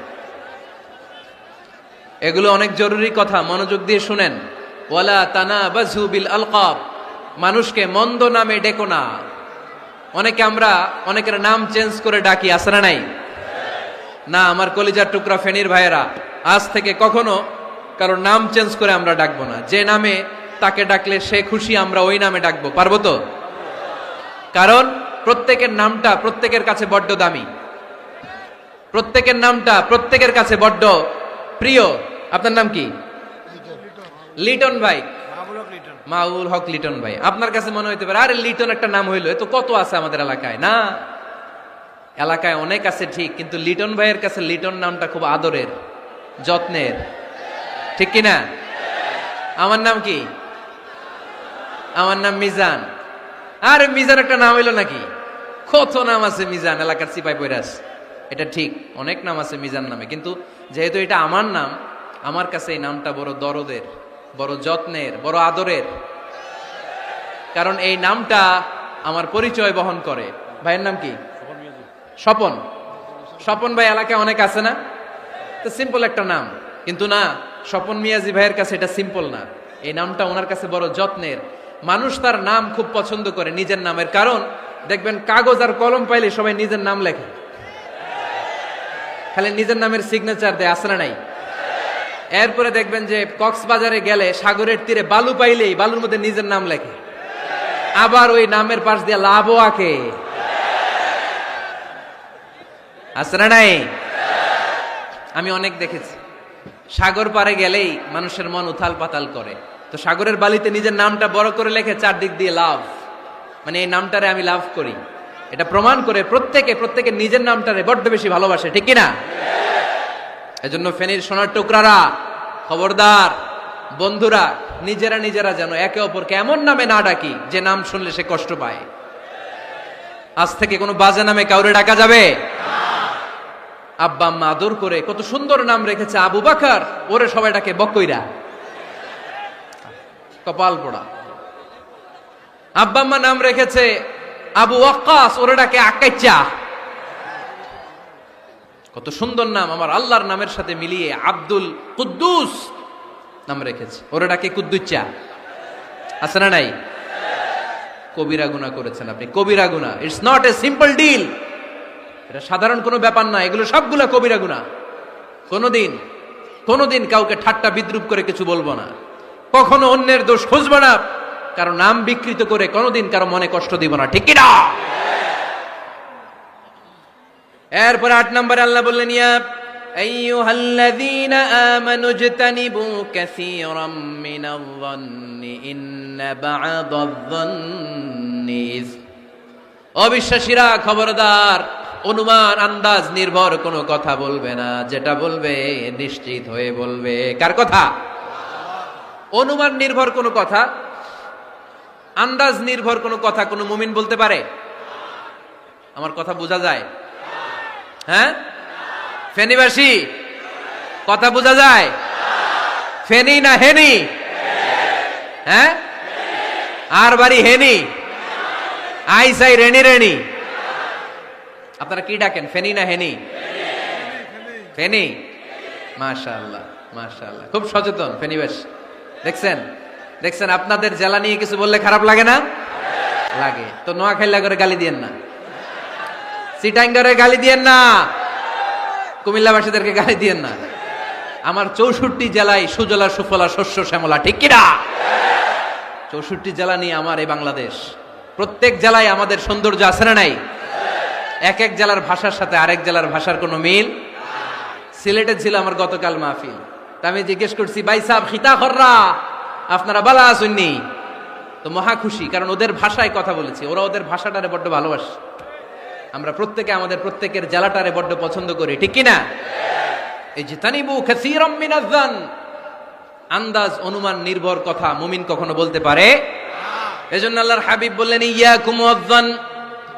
B: এগুলো অনেক জরুরি কথা, মনোযোগ দিয়ে শুনেন। ওয়ালা তানাবাজু বিল আলকাব, মানুষকে মন্দ নামে ডেকো না। অনেকের নাম চেঞ্জ করে ডাকি, আছে না নাই? না, আমার কলিজার টুকরা ফেনীর ভাইয়েরা, আজ থেকে কখনো কারো নাম চেঞ্জ করে আমরা ডাকবো না। যে নামে তাকে ডাকলে সে খুশি, আমরা ওই নামে ডাকবো, পারবো তো? কারণ প্রত্যেকের নামটা প্রত্যেকের কাছে বড্ড দামি, প্রত্যেকের নামটা প্রত্যেকের কাছে বড্ড প্রিয়। আপনার নাম কি? লিটন ভাই, মাহবুল হক লিটন ভাই। আপনার কাছে মনে হইতে পারে আরে লিটন একটা নাম হইলো, এ তো কত আছে আমাদের এলাকায়। না, এলাকায় অনেক আছে ঠিক, কিন্তু লিটন ভাইয়ের কাছে লিটন নামটা খুব আদরের, যত্নের, ঠিক কিনা? আমার নাম কি? আমার নাম মিজান। আরে মিজান একটা নাম হইলো নাকি? কত নাম আছে মিজান, এলাকার সিপাই পয়রাস। এটা ঠিক, অনেক নাম আছে মিজান নামে, কিন্তু যেহেতু এটা আমার নাম, আমার কাছে এই নামটা বড় দরদের, বড় যত্নের, বড় আদরের। কারণ এই নামটা আমার পরিচয় বহন করে। ভাইয়ের নাম কি? স্বপন। স্বপন ভাই এলাকায় অনেক আছে না? তো সিম্পল একটা নাম, কিন্তু না, স্বপন মিয়াজি ভাইয়ের কাছে এটা সিম্পল না, এই নামটা ওনার কাছে বড় যত্নের। মানুষ তার নাম খুব পছন্দ করে, নিজের নামের। কারণ দেখবেন কাগজ আর কলম পাইলে সবাই নিজের নাম লেখে, খালি নিজের নামের সিগনেচার দেয়, আছে না নাই? এরপরে দেখবেন যে কক্সবাজারে গেলে সাগরের তীরে বালু পাইলেই বালুর মধ্যে নিজের নাম লেখে, আবার ওই নামের পাশ দিয়ে লাভও আঁকে, আছে না নাই? আমি অনেক দেখেছি, সাগর পারে গেলেই মানুষের মন উথাল পাতাল করে, তো সাগরের বালিতে নিজের নামটা বড় করে লেখে, চারদিক দিয়ে লাভ, মানে এই নামটারে আমি লাভ করি। এটা প্রমাণ করে প্রত্যেকে নিজের নামটারে বড্ড বেশি ভালোবাসে, ঠিক কিনা? এজন্য ফেনীর সোনার টুকরারা, খবরদার বন্ধুরা, নিজেরা যেন একে অপরকে এমন নামে না ডাকি যে নাম শুনলে সে কষ্ট পায়। আজ থেকে কোনো বাজে নামে কাউরে ডাকা যাবে? আব্বা আম্মা আদর করে কত সুন্দর নাম রেখেছে, আবু বাকার, ওরে সবাই ডাকে বকইরা, কপাল পোড়া। আব্বা আম্মা নাম রেখেছে আবু ওয়াক্কাস, ওরে ডাকে আকাইচা। কত সুন্দর নাম আমার আল্লাহর নামের সাথে মিলিয়ে আব্দুল কুদ্দুস নাম রেখেছে, ওরে ডাকে কুদ্দুচ্চা, আছে না নাই? কবিরা গুনাহ করেছেন আপনি, কবিরা গুনাহ। It's not a simple deal, এটা সাধারণ কোনো ব্যাপার না, এগুলো সবগুলা কবিরা গুনাহ। কোনোদিন কাউকে ঠাট্টা বিদ্রুপ করে কিছু বলবো না, কখনো অন্যের দোষ খুঁজবো না, কারো নাম বিকৃত করে কোনোদিন কারো মনে কষ্ট দিব না, ঠিক কিনা? এরপর 8 নম্বরে আল্লাহ বললেন ইয়া আইয়ুহাল্লাযীনা আমানু ইজতানিবু কাসীরাম মিনায-যন্নি ইন্না বা'দায-যন্নি ইসম। অবিশ্বাসীরা খবরদার, অনুমান আন্দাজ নির্ভর কোনো কথা বলবে না, যেটা বলবে নিশ্চিত হয়ে বলবে। কার কথা? অনুমান নির্ভর কোনো কথা, আন্দাজ নির্ভর কোনো কথা কোনো মুমিন বলতে পারে? আমার কথা বোঝা যায়? হ্যাঁ ফেনীবাসী, কথা বোঝা যায়? ফেনী না হেনি? হ্যাঁ, আর বাড়ি হেনি, আইসাই রেনি। আপনারা কি ডাকেন, ফেনী না হেনি? ফেনী। মাশাআল্লাহ মাশাআল্লাহ, খুব সচেতন ফেনীবাসী। দেখছেন আপনাদের জেলা নিয়ে কিছু বললে খারাপ লাগে না? লাগে। তো নোয়াখাইলা করে গালি দিয়েন না, চিটাঙ্গারে গালি দিয়েন না, কুমিল্লাবাসীদেরকে গালি দিয়েন না। আমার 64 জেলায় সুজলা সুফলা শস্য শ্যামলা, ঠিক কিনা? 64 জেলা নিয়ে আমার এই বাংলাদেশ। প্রত্যেক জেলায় আমাদের সৌন্দর্য আছে না নাই? এক এক জেলার ভাষার সাথে আরেক জেলার ভাষার কোনো মিল। সিলেটে ছিল আমার গতকাল মাহফিল, তা আমি জিজ্ঞেস করছি, ভাই সাহেব খিতা খররা, আপনারা বালা আসুননি? তো মহা খুশি, কারণ ওদের ভাষায় কথা বলেছি, ওরা ওদের ভাষাটারে বড্ড ভালোবাসে। আমরা প্রত্যেকে আমাদের প্রত্যেকের জেলাটারে বড্ড পছন্দ করি, ঠিক কিনা? এই যে তানিবু কাসীরাম মিনাজ যান, আন্দাজ অনুমান নির্ভর কথা মুমিন কখনো বলতে পারে। এজন্য আল্লাহর হাবিব বললেন, ইয়াকুম ওয়াজ্জান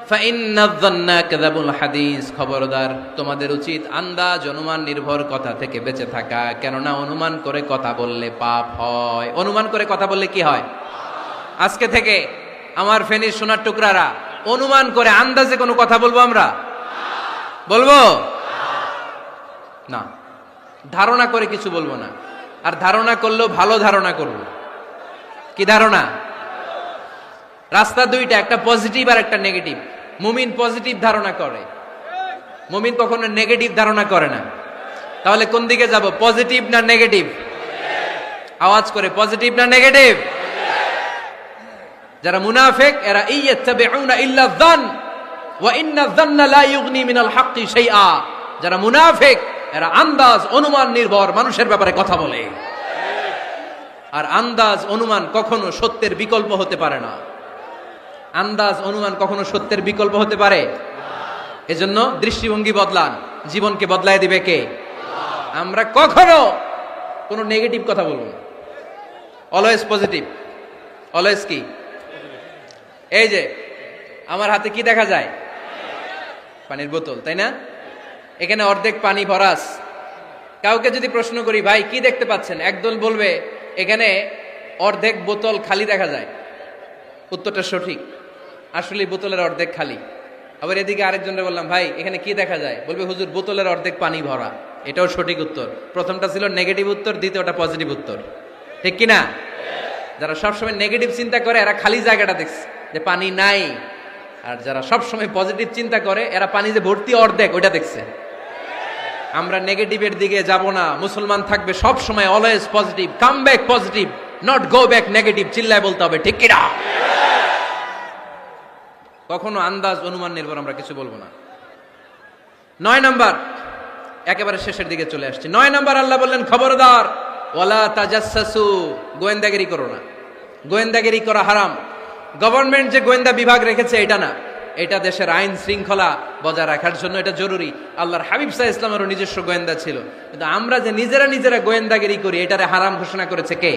B: ফাইন্নায যান্না কাযাবুল হাদিস, খবরদার তোমাদের উচিত আন্দাজ অনুমান নির্ভর কথা থেকে বেঁচে থাকা, কেননা অনুমান করে কথা বললে পাপ হয়। অনুমান করে কথা বললে কি হয়? আজকে থেকে আমার ফেনীর সোনার টুকরারা অনুমান করে আন্দাজে কোনো কথা বলবো আমরা? বলবো না। ধারণা করে কিছু বলবো না, আর ধারণা করলেও ভালো ধারণা করব। কি ধারণা? রাস্তা দুইটা, একটা পজিটিভ আর একটা নেগেটিভ। মুমিন পজিটিভ ধারণা করে, মুমিন কখনো নেগেটিভ ধারণা করে না। তাহলে কোন দিকে যাব, পজিটিভ না নেগেটিভ? আওয়াজ করে, পজিটিভ না নেগেটিভ? যারা মুনাফিক এরা ইয়াত্তাবিউনা ইল্লা যান ওয়া ইন্না যান্না লা ইউগনি মিনাল হাক্কি শাইআ। যারা মুনাফিক এরা আন্দাজ অনুমান নির্ভর মানুষের ব্যাপারে কথা বলে, আর আন্দাজ অনুমান কখনো সত্যের বিকল্প হতে পারে না। আন্দাজ অনুমান কখনো সত্যের বিকল্প হতে পারে? এজন্য দৃষ্টিভঙ্গি বদলান, জীবনকে বদলায় দিবে কে? আমরা কখনো কোনো নেগেটিভ কথা বলবো না, অলওয়েজ পজিটিভ। অলওয়েজ কি? এই যে আমার হাতে কি দেখা যায়? পানির বোতল, তাই না? এখানে অর্ধেক পানি ভরাস। কাউকে যদি প্রশ্ন করি, ভাই কি দেখতে পাচ্ছেন, একদল বলবে এখানে অর্ধেক বোতল খালি দেখা যায়। উত্তরটা সঠিক, আসলে বোতলের অর্ধেক খালি। আবার এদিকে আরেকজনকে বললাম, ভাই এখানে কি দেখা যায়, বলবে হুজুর বোতলের অর্ধেক পানি ভরা। এটাও সঠিক উত্তর। প্রথমটা ছিল নেগেটিভ উত্তর, দ্বিতীয়টা পজিটিভ উত্তর, ঠিক কিনা? যারা সবসময় নেগেটিভ চিন্তা করে এরা খালি জায়গাটা দেখছে যে পানি নাই, আর যারা সবসময় পজিটিভ চিন্তা করে এরা পানি যে ভর্তি অর্ধেক ওইটা দেখছে। আমরা নেগেটিভের দিকে যাব না, মুসলমান থাকবে সব সময় always positive. Come back positive, not go back negative. চিল্লায় বলতে হবে, ঠিক কিনা? কখনো আন্দাজ অনুমান নির্ভর আমরা কিছু বলবো না। 9 নাম্বার, একেবারে শেষের দিকে চলে আসছে। 9 নাম্বার, আল্লাহ বললেন খবরদার, ওয়ালা তাজাসসু, গোয়েন্দাগিরি করো না। গোয়েন্দাগিরি করা হারাম। গভর্নমেন্ট যে গোয়েন্দা বিভাগ রেখেছে এটা না, এটা দেশের আইন শৃঙ্খলা বজায় রাখার জন্য এটা জরুরি। আল্লাহর হাবিব সাল্লাল্লাহু আলাইহি ওয়াসাল্লামেরও নিজস্ব গোয়েন্দা ছিল, কিন্তু আমরা যে নিজেরা গোয়েন্দাগিরি করি এটারে হারাম ঘোষণা করেছে কে?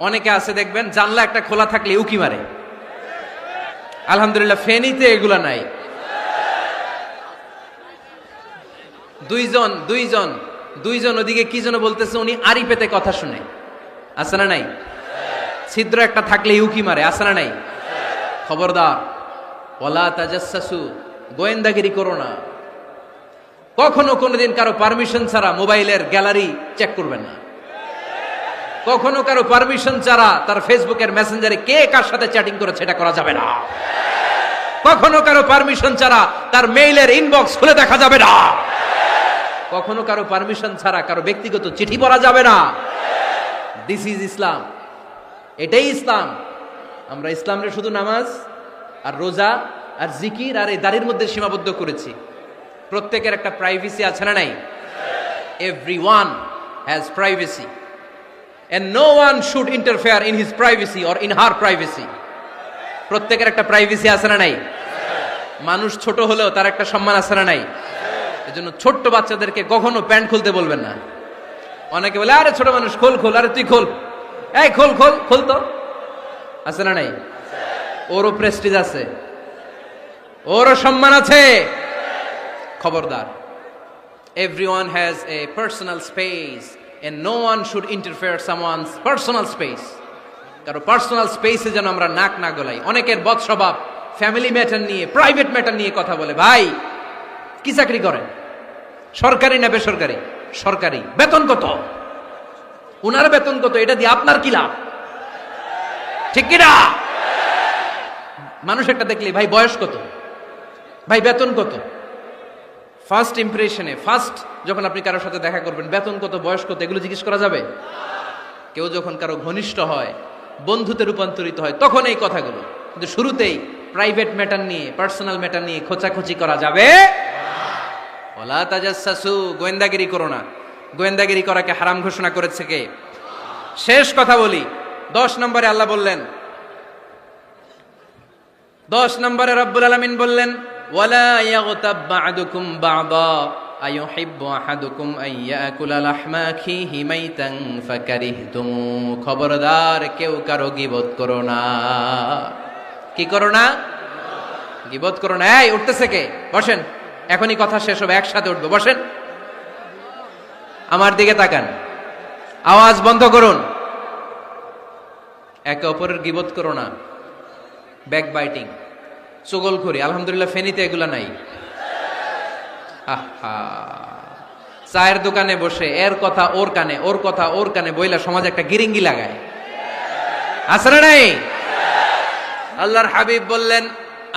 B: অনেকে আছে দেখবেন জানলা একটা খোলা থাকলে উকি মারে। আলহামদুলিল্লাহ ফেনীতে এগুলা নাই। দুইজন ওদিকে কি যেন বলতেছে, উনি আড়ি পেতে কথা শুনে। আছে না নাই? ছিদ্র একটা থাকলে উকি মারে। আছে না নাই? খবরদার, ওয়ালা তাজাসসু, গোয়েন্দাগিরি করো না। কখনো কোনোদিন কারো পারমিশন ছাড়া মোবাইলের গ্যালারি চেক করবেন না। কখনো কারো পারমিশন ছাড়া তার ফেসবুকের মেসেঞ্জারে কে কার সাথে চ্যাটিং করেছে এটা করা যাবে না। কখনো কারো পারমিশন ছাড়া তার মেইলের ইনবক্স খুলে দেখা যাবে না। কখনো কারো পারমিশন ছাড়া কারো ব্যক্তিগত চিঠি পড়া যাবে না। দিস ইজ ইসলাম, এটাই ইসলাম। আমরা ইসলামরে শুধু নামাজ আর রোজা আর জিকির আর এই দাড়ির মধ্যে সীমাবদ্ধ করেছি। প্রত্যেকের একটা প্রাইভেসি আছে না নাই? Everyone has privacy and no one should interfere in his privacy or in her privacy. প্রত্যেকের একটা প্রাইভেসি আছে না নাই? মানুষ ছোট হলেও তার একটা সম্মান আছে না নাই? এজন্য ছোট্ট বাচ্চাদেরকে কখনো প্যান্ট খুলতে বলবেন না। অনেকে বলে, আরে ছোট মানুষ, খোল, আরে তুই খোল, এই খোল তো। আছে না নাই? ওরও প্রেস্টিজ আছে, ওরও সম্মান আছে। খবরদার, everyone has a personal space and no one should interfere someone's personal space. কারো পার্সোনাল স্পেসে যেন আমরা নাক না গলাই। অনেকের বদ স্বভাব ফ্যামিলি ম্যাটার নিয়ে, প্রাইভেট ম্যাটার নিয়ে কথা বলে। ভাই কি চাকরি করেন? সরকারি না বেসরকারি? সরকারি। বেতন কত? উনার বেতন কত? এটা দিয়ে আপনার কি লাভ? ঠিক কিনা? মানুষ একটা দেখলে, ভাই বয়স কত, ভাই বেতন কত? ফার্স্ট ইমপ্রেশনে, ফার্স্ট যখন আপনি কারোর সাথে দেখা করবেন, বেতন কত, বয়স কত, এগুলো জিজ্ঞেস করা যাবে? কেউ যখন কারো ঘনিষ্ঠ হয়, বন্ধুতে রূপান্তরিত হয়, তখন এই কথাগুলো। কিন্তু শুরুতেই প্রাইভেট ম্যাটার নিয়ে, পার্সোনাল ম্যাটার নিয়ে খোঁচাখুচি করা যাবে। ওয়ালা তাজাসসু, গোয়েন্দাগিরি করো না। গোয়েন্দাগিরি করাকে হারাম ঘোষণা করেছে কে? শেষ কথা বলি, 10 নম্বরে আল্লাহ বললেন, 10 নম্বরে রব্বুল আলামিন বললেন, ওয়ালা ইয়াগতাব বা'দুকুম বা'দা আইয়ুহিব্বু আহাদুকুম আইয়াকুলা লাহমা আখিহি মাইতান ফাকারিহতুম। খবরদার, কেউ কারো গীবত করো না। কি করো না? গীবত করো না। এই উঠতেছে কে? বসেন, এখনই কথা শেষ হবে, একসাথে উঠবো। বসেন, আমার দিকে তাকান, আওয়াজ বন্ধ করুন। একে অপরের গীবত করো না। ব্যাক বাইটিং, চুগলখড়ি, আলহামদুলিল্লাহ ফেনীতে এগুলা নাই। আহা, চায়ের দোকানে বসে এর কথা ওর কানে, ওর কথা ওর কানে বইলা সমাজে একটা গিরিঙ্গি লাগায়, আছে না নাই? আল্লাহর হাবিব বললেন,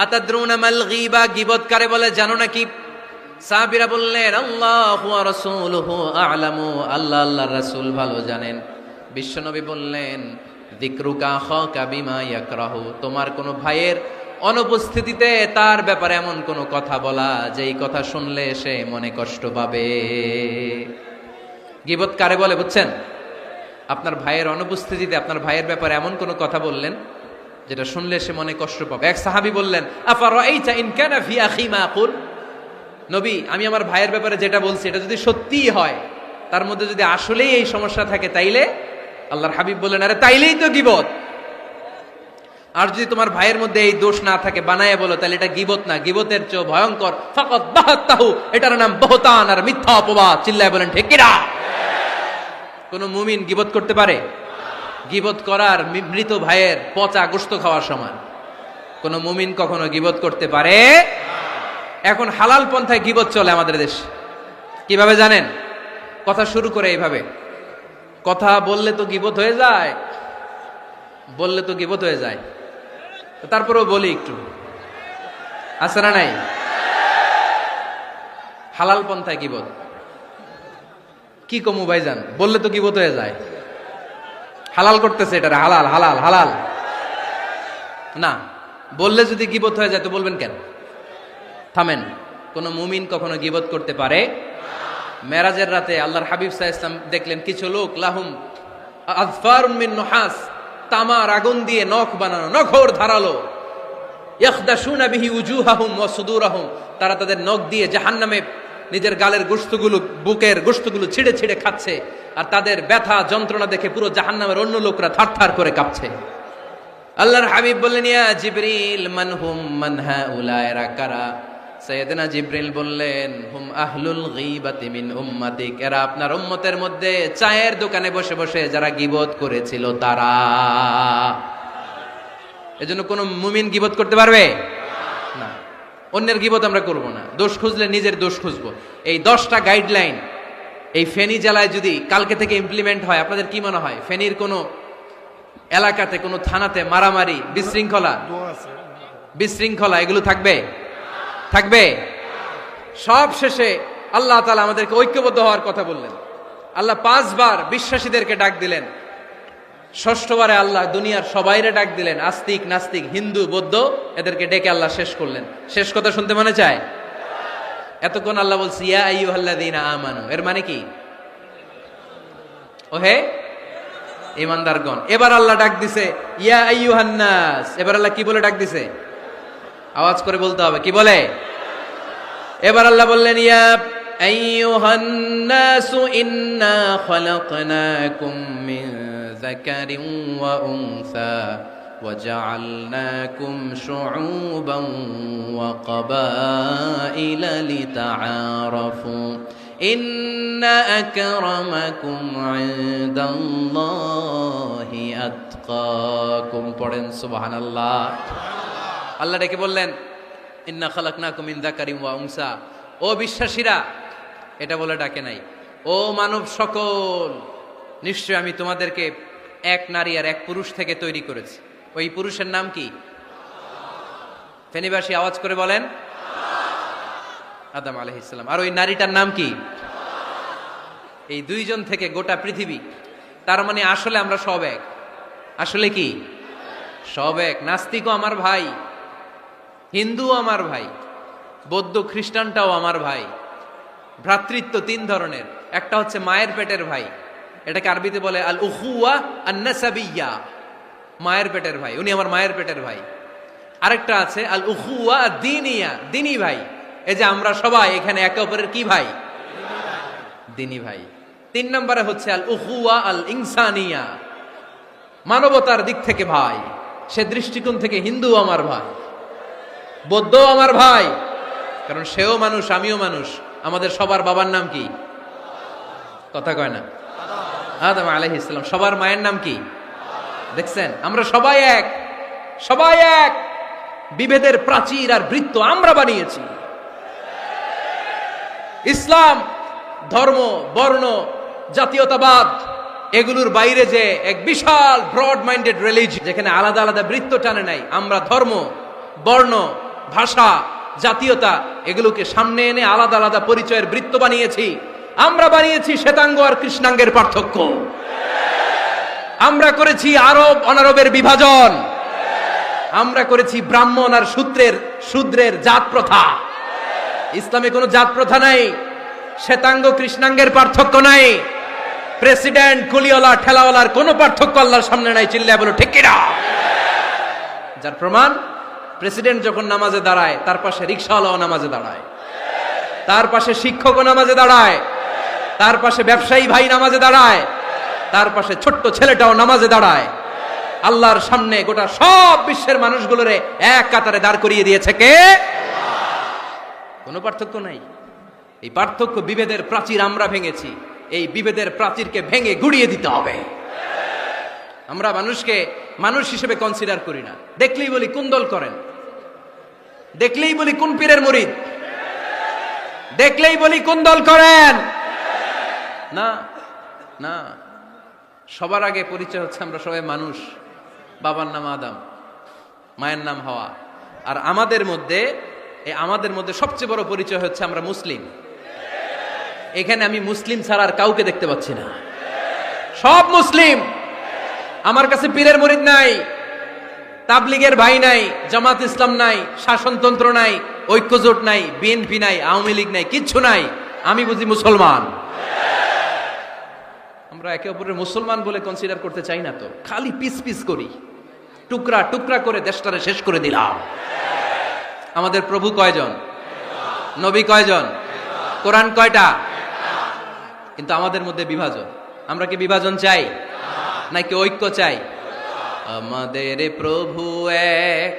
B: আতাদরুনা মাল গীবা, গীবত কারে বলে জানো নাকি? সাহাবীরা বললেন, আল্লাহু ওয়া রাসূলুহু আ'লামু, আল্লাহ আল্লাহর রাসূল ভালো জানেন। বিশ্বনবী বললেন, যিকরুকা আখাকা বিমা ইয়াকরাহু, তোমার কোনো ভাইয়ের অনুপস্থিতিতে তার ব্যাপারে এমন কোনো কথা বলা যেই কথা শুনলে সে মনে কষ্ট পাবে। গীবত কারে বলে বুঝছেন? আপনার ভাইয়ের অনুপস্থিতিতে আপনার ভাইয়ের ব্যাপারে এমন কোনো কথা বললেন যেটা শুনলে সে মনে কষ্ট পাবে। এক সাহাবী বললেন, আফারাআইতা ইন কানা ফি আখি মা আকুল, নবী আমি আমার ভাইয়ের ব্যাপারে যেটা বলছি এটা যদি সত্যিই হয়, তার মধ্যে যদি আসলেই এই সমস্যা থাকে, তাইলে? আল্লাহর হাবিব বললেন, আরে তাইলেই তো গীবত। আর যদি তোমার ভাইয়ের মধ্যে এই দোষ না থাকে, বানায় বলো, তাহলে এটা গীবত না, গীবতের চেয়ে ভয়ঙ্কর। ফাকাদ বাহাত্তাহু, এটার নাম বহতান আর মিথ্যা অপবাদ। চিল্লায় বলেন ঠিক কিনা? কোন মুমিন গীবত করতে পারে? গীবত করার মৃত ভাইয়ের পচা গোশত খাওয়ার সমান। কোন মুমিন কখনো গীবত করতে পারে? এখন হালাল পন্থায় গীবত চলে আমাদের দেশে। কিভাবে জানেন? কথা শুরু করে এইভাবে, কথা বললে তো গীবত হয়ে যায়, বললে তো গীবত হয়ে যায়, তারপরেও বলি একটু, আছে না নাই? হালাল পন্থায় গীবত কি কমু ভাইজান, বললে তো গীবত হয়ে যায়। হালাল করতেছে এটা, হালাল হালাল হালাল না, বললে যদি গীবত হয়ে যায় তো বলবেন কেন? থামেন। কোন মুমিন কখনো গীবত করতে পারে? মেরাজের রাতে আল্লাহর হাবিব সাল্লাল্লাহু আলাইহি ওয়াসাল্লাম দেখলেন কিছু লোক, লাহুম আযফারুম মিন নুহাস, তামার আগুন দিয়ে নখ বানানো, নখর ধারালো, ইয়াখদাশুনা বিহি উজুহাহুম ওয়া সুদুরাহুম, তারা তাদের নখ দিয়ে জাহান্নামে নিজের গালের গোশতগুলো, বুকের গোশতগুলো ছিঁড়ে ছিঁড়ে খাচ্ছে, আর তাদের ব্যথা যন্ত্রণা দেখে পুরো জাহান্নামের অন্য লোকরা থারথার করে কাঁপছে। আল্লাহর হাবিব বললেন, ইয়া জিবরিল মান হুম মান হাউলা, এরা কারা? সাইয়েদনা জিবরিল বললেন, হুম আহলুল গীবাতি মিন উম্মাতিক, এরা আপনার উম্মতের মধ্যে চায়ের দোকানে বসে বসে যারা গীবত করেছিল তারা। এজন্য কোন মুমিন গীবত করতে পারবে না। অন্যের গীবত আমরা করব না, দোষ খুঁজলে নিজের দোষ খুঁজবো। এই 10টা গাইডলাইন এই ফেনী জেলায় যদি কালকে থেকে ইমপ্লিমেন্ট হয়, আপনাদের কি মনে হয় ফেনীর কোন এলাকাতে, কোন থানাতে মারামারি, বিশৃঙ্খলা এগুলো থাকবে? থাকবে? সব শেষে আল্লাহ তাআলা আমাদেরকে ঐক্যবদ্ধ হওয়ার কথা বললেন। আল্লাহ 5 বার বিশ্বাসীদেরকে ডাক দিলেন, 6ষ্ঠবারে আল্লাহ দুনিয়ার সবাইরে ডাক দিলেন, আস্তিক নাস্তিক হিন্দু বৌদ্ধ এদেরকে ডেকে আল্লাহ শেষ করলেন। শেষ কথা শুনতে মনে চায়? এতক্ষণ আল্লাহ বলছে ইয়া আইয়ুহাল্লাযীনা আমানু, এর মানে কি? ওহে ঈমানদারগণ। এবার আল্লাহ ডাক দিছে ইয়া আইয়ুহান নাস। এবার আল্লাহ কি বলে ডাক দিছে? আওয়াজ করে বলতে হবে, কি বলে? এবার আল্লাহ বললেন, ইয়া আইয়ুহান নাস ইন্না খালাকনাকুম মিন যাকারিন ওয়া উনসা ওয়া জাআলনাকুম শুউবান ওয়া ক্বাবাইলা লিতাআরাফু ইন্না আকরামাকুম ইনদাল্লাহি আতকাকুম। পড়েন সুবহানাল্লাহ। আল্লাহ ডেকে বললেন, ইন্না খালাকনাকুম মিন যাকারিন ওয়া উনসা, ও বিশ্বাসীরা, এটা বলে ডাকে নাই, ও মানব সকল, নিশ্চয় আমি তোমাদেরকে এক নারী আর এক পুরুষ থেকে তৈরি করেছি। ওই পুরুষের নাম কি? ফেনীবাসী আওয়াজ করে বলেন, আদম আলাইহিস সালাম। আর ওই নারীটার নাম কি? এই 2 জন থেকে গোটা পৃথিবী। তার মানে আসলে আমরা সব এক। আসলে কি? সব এক। নাস্তিকও আমার ভাই, হিন্দুও আমার ভাই, বৌদ্ধ খ্রিস্টানটাও আমার ভাই। ভ্রাতৃত্ব তিন ধরনের। একটা হচ্ছে মায়ের পেটের ভাই, এটাকে আরবিতে বলে আল উখুয়া আন-নাসাবিয়্যা, মায়ের পেটের ভাই, উনি আমার মায়ের পেটের ভাই। আরেকটা আছে আল উখুয়া আদ-দীনিয়া, দিনী ভাই। এই যে আমরা সবাই এখানে একে অপরের কি ভাই? দিনী ভাই। তিন নম্বরে হচ্ছে আল উখুয়া আল ইনসানিয়া, মানবতার দিক থেকে ভাই। সে দৃষ্টিকোণ থেকে হিন্দু আমার ভাই, বৌদ্ধ আমার ভাই, কারণ সেও মানুষ আমিও মানুষ। আমাদের সবার বাবার নাম কি? কথা কয় না? আদম আলাইহিস সালাম। সবার মায়ের নাম কি? দেখছেন, আমরা সবাই এক, সবাই এক। বিভেদের প্রাচীর আর বৃত্ত আমরা বানিয়েছি। ইসলাম ধর্ম, বর্ণ, জাতীয়তাবাদ এগুলোর বাইরে যে এক বিশাল ব্রড মাইন্ডেড রিলিজিয়ন, যেখানে আলাদা আলাদা বৃত্ত টানে নাই। আমরা ধর্ম, বর্ণ, ভাষা, জাতীয়তা এগুলোকে সামনে এনে আলাদা আলাদা পরিচয়ের বৃত্ত বানিয়েছি। আমরা বানিয়েছি শ্বেতাঙ্গ আর কৃষ্ণাঙ্গের পার্থক্য। আমরা করেছি আরব অনারবের বিভাজন। আমরা করেছি ব্রাহ্মণ আর শূদ্রের জাত প্রথা। ইসলামে কোনো জাত প্রথা নাই, শ্বেতাঙ্গ কৃষ্ণাঙ্গের পার্থক্য নাই, প্রেসিডেন্ট কুলিওয়ালা ঠেলাওয়ালার কোনো পার্থক্য আল্লাহর সামনে নাই। চিল্লায় বলো ঠিক কিনা? যার প্রমাণ, প্রেসিডেন্ট যখন নামাজে দাঁড়ায় তার পাশে রিকশাওয়ালাও নামাজে দাঁড়ায়, তার পাশে শিক্ষকও নামাজে দাঁড়ায়, তার পাশে ব্যবসায়ী ভাই নামাজে দাঁড়ায়, তার পাশে ছোট্ট ছেলেটাও নামাজে দাঁড়ায়। আল্লাহর সামনে গোটা সব বিশ্বের মানুষগুলোরে এক কাতারে দাঁড় করিয়ে দিয়েছে কে? কোনো পার্থক্য নাই। এই পার্থক্য, বিভেদের প্রাচীর আমরা ভেঙেছি। এই বিভেদের প্রাচীরকে ভেঙে গুড়িয়ে দিতে হবে। আমরা মানুষকে মানুষ হিসেবে কনসিডার করি না। দেখলেই বলি কোন দল করেন, দেখলেই বলি কোন পীরের মুরিদ, দেখলেই বলি কোন দল করেন। না না, সবার আগে পরিচয় হচ্ছে আমরা সবাই মানুষ। বাবার নাম আদম, মায়ের নাম হাওয়া। আর আমাদের মধ্যে সবচেয়ে বড় পরিচয় হচ্ছে আমরা মুসলিম। এখানে আমি মুসলিম ছাড়া আর কাউকে দেখতে পাচ্ছি না। সব মুসলিম। আমার কাছে পীরের মুরিদ নাই, তাবলিগের ভাই নাই, জামাত ইসলাম নাই, শাসনতন্ত্র নাই, ঐক্যজোট নাই, বিএনপি নাই, আওয়ামী লীগ নাই, কিচ্ছু নাই। আমি বুঝি মুসলমান। আমরা একে অপরের মুসলমান বলে কনসিডার করতে চাই না তো, খালি পিস পিস করি, টুকরা টুকরা করে দেশটারে শেষ করে দিলাম। আমাদের প্রভু কয়জন? নবী কয়জন? কোরআন কয়টা? কিন্তু আমাদের মধ্যে বিভাজন। আমরা কি বিভাজন চাই নাকি ঐক্য চাই? আমাদের প্রভু এক,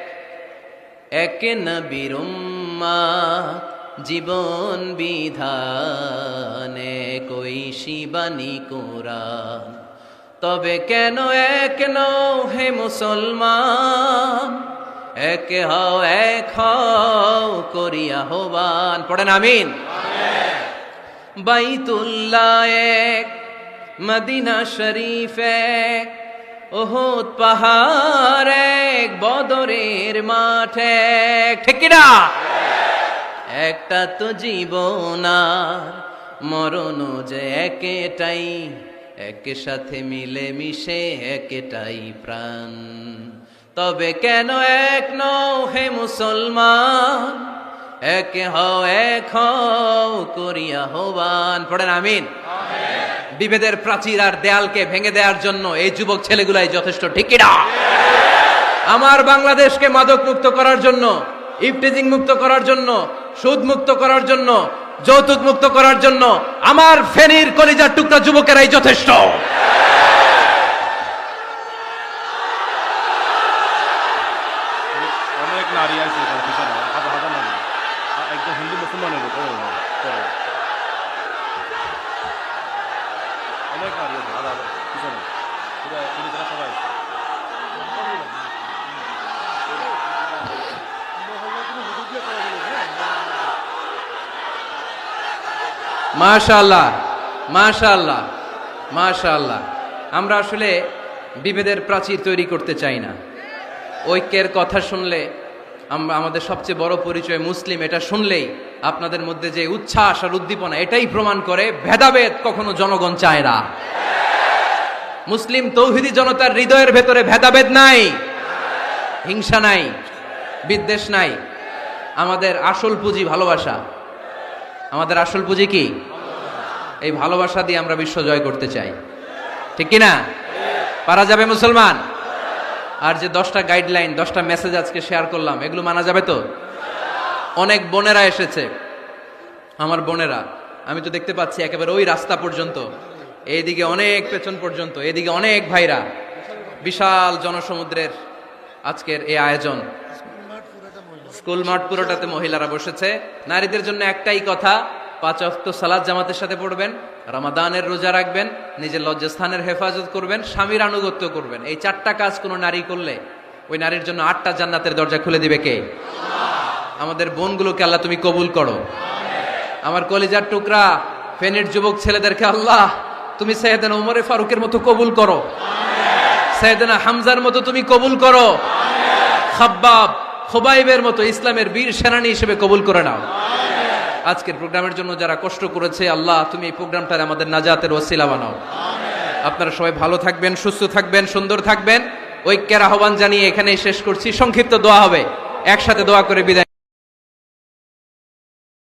B: এক নবীর উম্মত, জীবন বিধানে কই শিবানী কোরআন। তবে কেন এক নও হে মুসলমান, এক হও করিয়া আহ্বান। পড়েন আমিন। বাইতুল্লাহ এক, মদিনা শরীফ এক, উহুদ পাহাড় এক, বদরের মাঠ এক। ঠিক কিনা? একটা তো জীবন আর মরণ যে একটাই, এক সাথে মিলে মিশে একটাই প্রাণ। তবে কেন এক নও হে মুসলমান, এক হও করিয়া আহ্বান। পড়েন আমিন। বিভেদের প্রাচীর আর দেয়ালকে ভেঙে দেওয়ার জন্য এই যুবক ছেলেগুলাই যথেষ্ট। ঠিক কিনা? আমার বাংলাদেশকে মাদক মুক্ত করার জন্য, ইফটিজিং মুক্ত করার জন্য, সুদ মুক্ত করার জন্য, যৌতুক মুক্ত করার জন্য আমার ফেনীর কলিজার টুকরা যুবকেরাই যথেষ্ট।
C: অনেক নারী আছে পিছনে, হাজার হাজার নারী, একজন হিন্দু মুসলমানের উপরে অনেক নারী আছে, হাজার পিছনে পুরো সবাই আছে।
B: মাশাআল্লাহ, মাশাআল্লাহ, মাশাআল্লাহ। আমরা আসলে বিভেদের প্রাচীর তৈরি করতে চাই না। ঐক্যের কথা শুনলে আমরা, আমাদের সবচেয়ে বড় পরিচয় মুসলিম, এটা শুনলেই আপনাদের মধ্যে যে উচ্ছ্বাস আর উদ্দীপনা, এটাই প্রমাণ করে ভেদাভেদ কখনো জনগণ চায় না। মুসলিম তৌহিদি জনতার হৃদয়ের ভেতরে ভেদাভেদ নাই। হিংসা নাই, বিদ্বেষ নাই। আমাদের আসল পুঁজি ভালোবাসা। আমাদের আসল পুঁজি কি? এই ভালোবাসা দিয়ে আমরা বিশ্ব জয় করতে চাই, ঠিক কিনা? পারা যাবে মুসলমান? আর যে 10টা গাইডলাইন, 10টা মেসেজ আজকে শেয়ার করলাম, এগুলো মানা যাবে তো? অনেক বোনেরা এসেছে, আমার বোনেরা, আমি তো দেখতে পাচ্ছি একেবারে ওই রাস্তা পর্যন্ত, এইদিকে অনেক পেছন পর্যন্ত, এদিকে অনেক ভাইরা, বিশাল জনসমুদ্রের আজকের এই আয়োজন। স্কুল মাঠ পুরোটাতে মহিলারা বসেছে। নারীদের জন্য একটাই কথা, 5 ওয়াক্ত সালাত জামাতের সাথে পড়বেন, রমাদানের রোজা রাখবেন, নিজের লজ্জাস্থানের হেফাজত করবেন, স্বামীর আনুগত্য করবেন। এই 4টা কাজ কোনো নারী করলে ওই নারীর জন্য 8টা জান্নাতের দরজা খুলে দিবে কে? আমাদের বোনগুলোকে আল্লাহ তুমি কবুল করো। আমার কলিজার টুকরা ফেনীর যুবক ছেলেদেরকে আল্লাহ তুমি সাইয়েদনা ওমরে ফারুকের মতো কবুল করো, সাইয়েদনা হামজার মতো তুমি কবুল করো, খাব্বাব খুবাইবের মতো ইসলামের বীর সেনানী হিসেবে কবুল করে নাও। আজকের প্রোগ্রামের জন্য যারা কষ্ট করেছে আল্লাহ তুমি এই প্রোগ্রামটার আমাদের নাজাতের ওসিলা বানাও। আপনারা সবাই ভালো থাকবেন, সুস্থ থাকবেন, সুন্দর থাকবেন। ঐক্যের আহ্বান জানিয়ে এখানেই শেষ করছি। সংক্ষিপ্ত দোয়া হবে, একসাথে দোয়া করে বিদায়।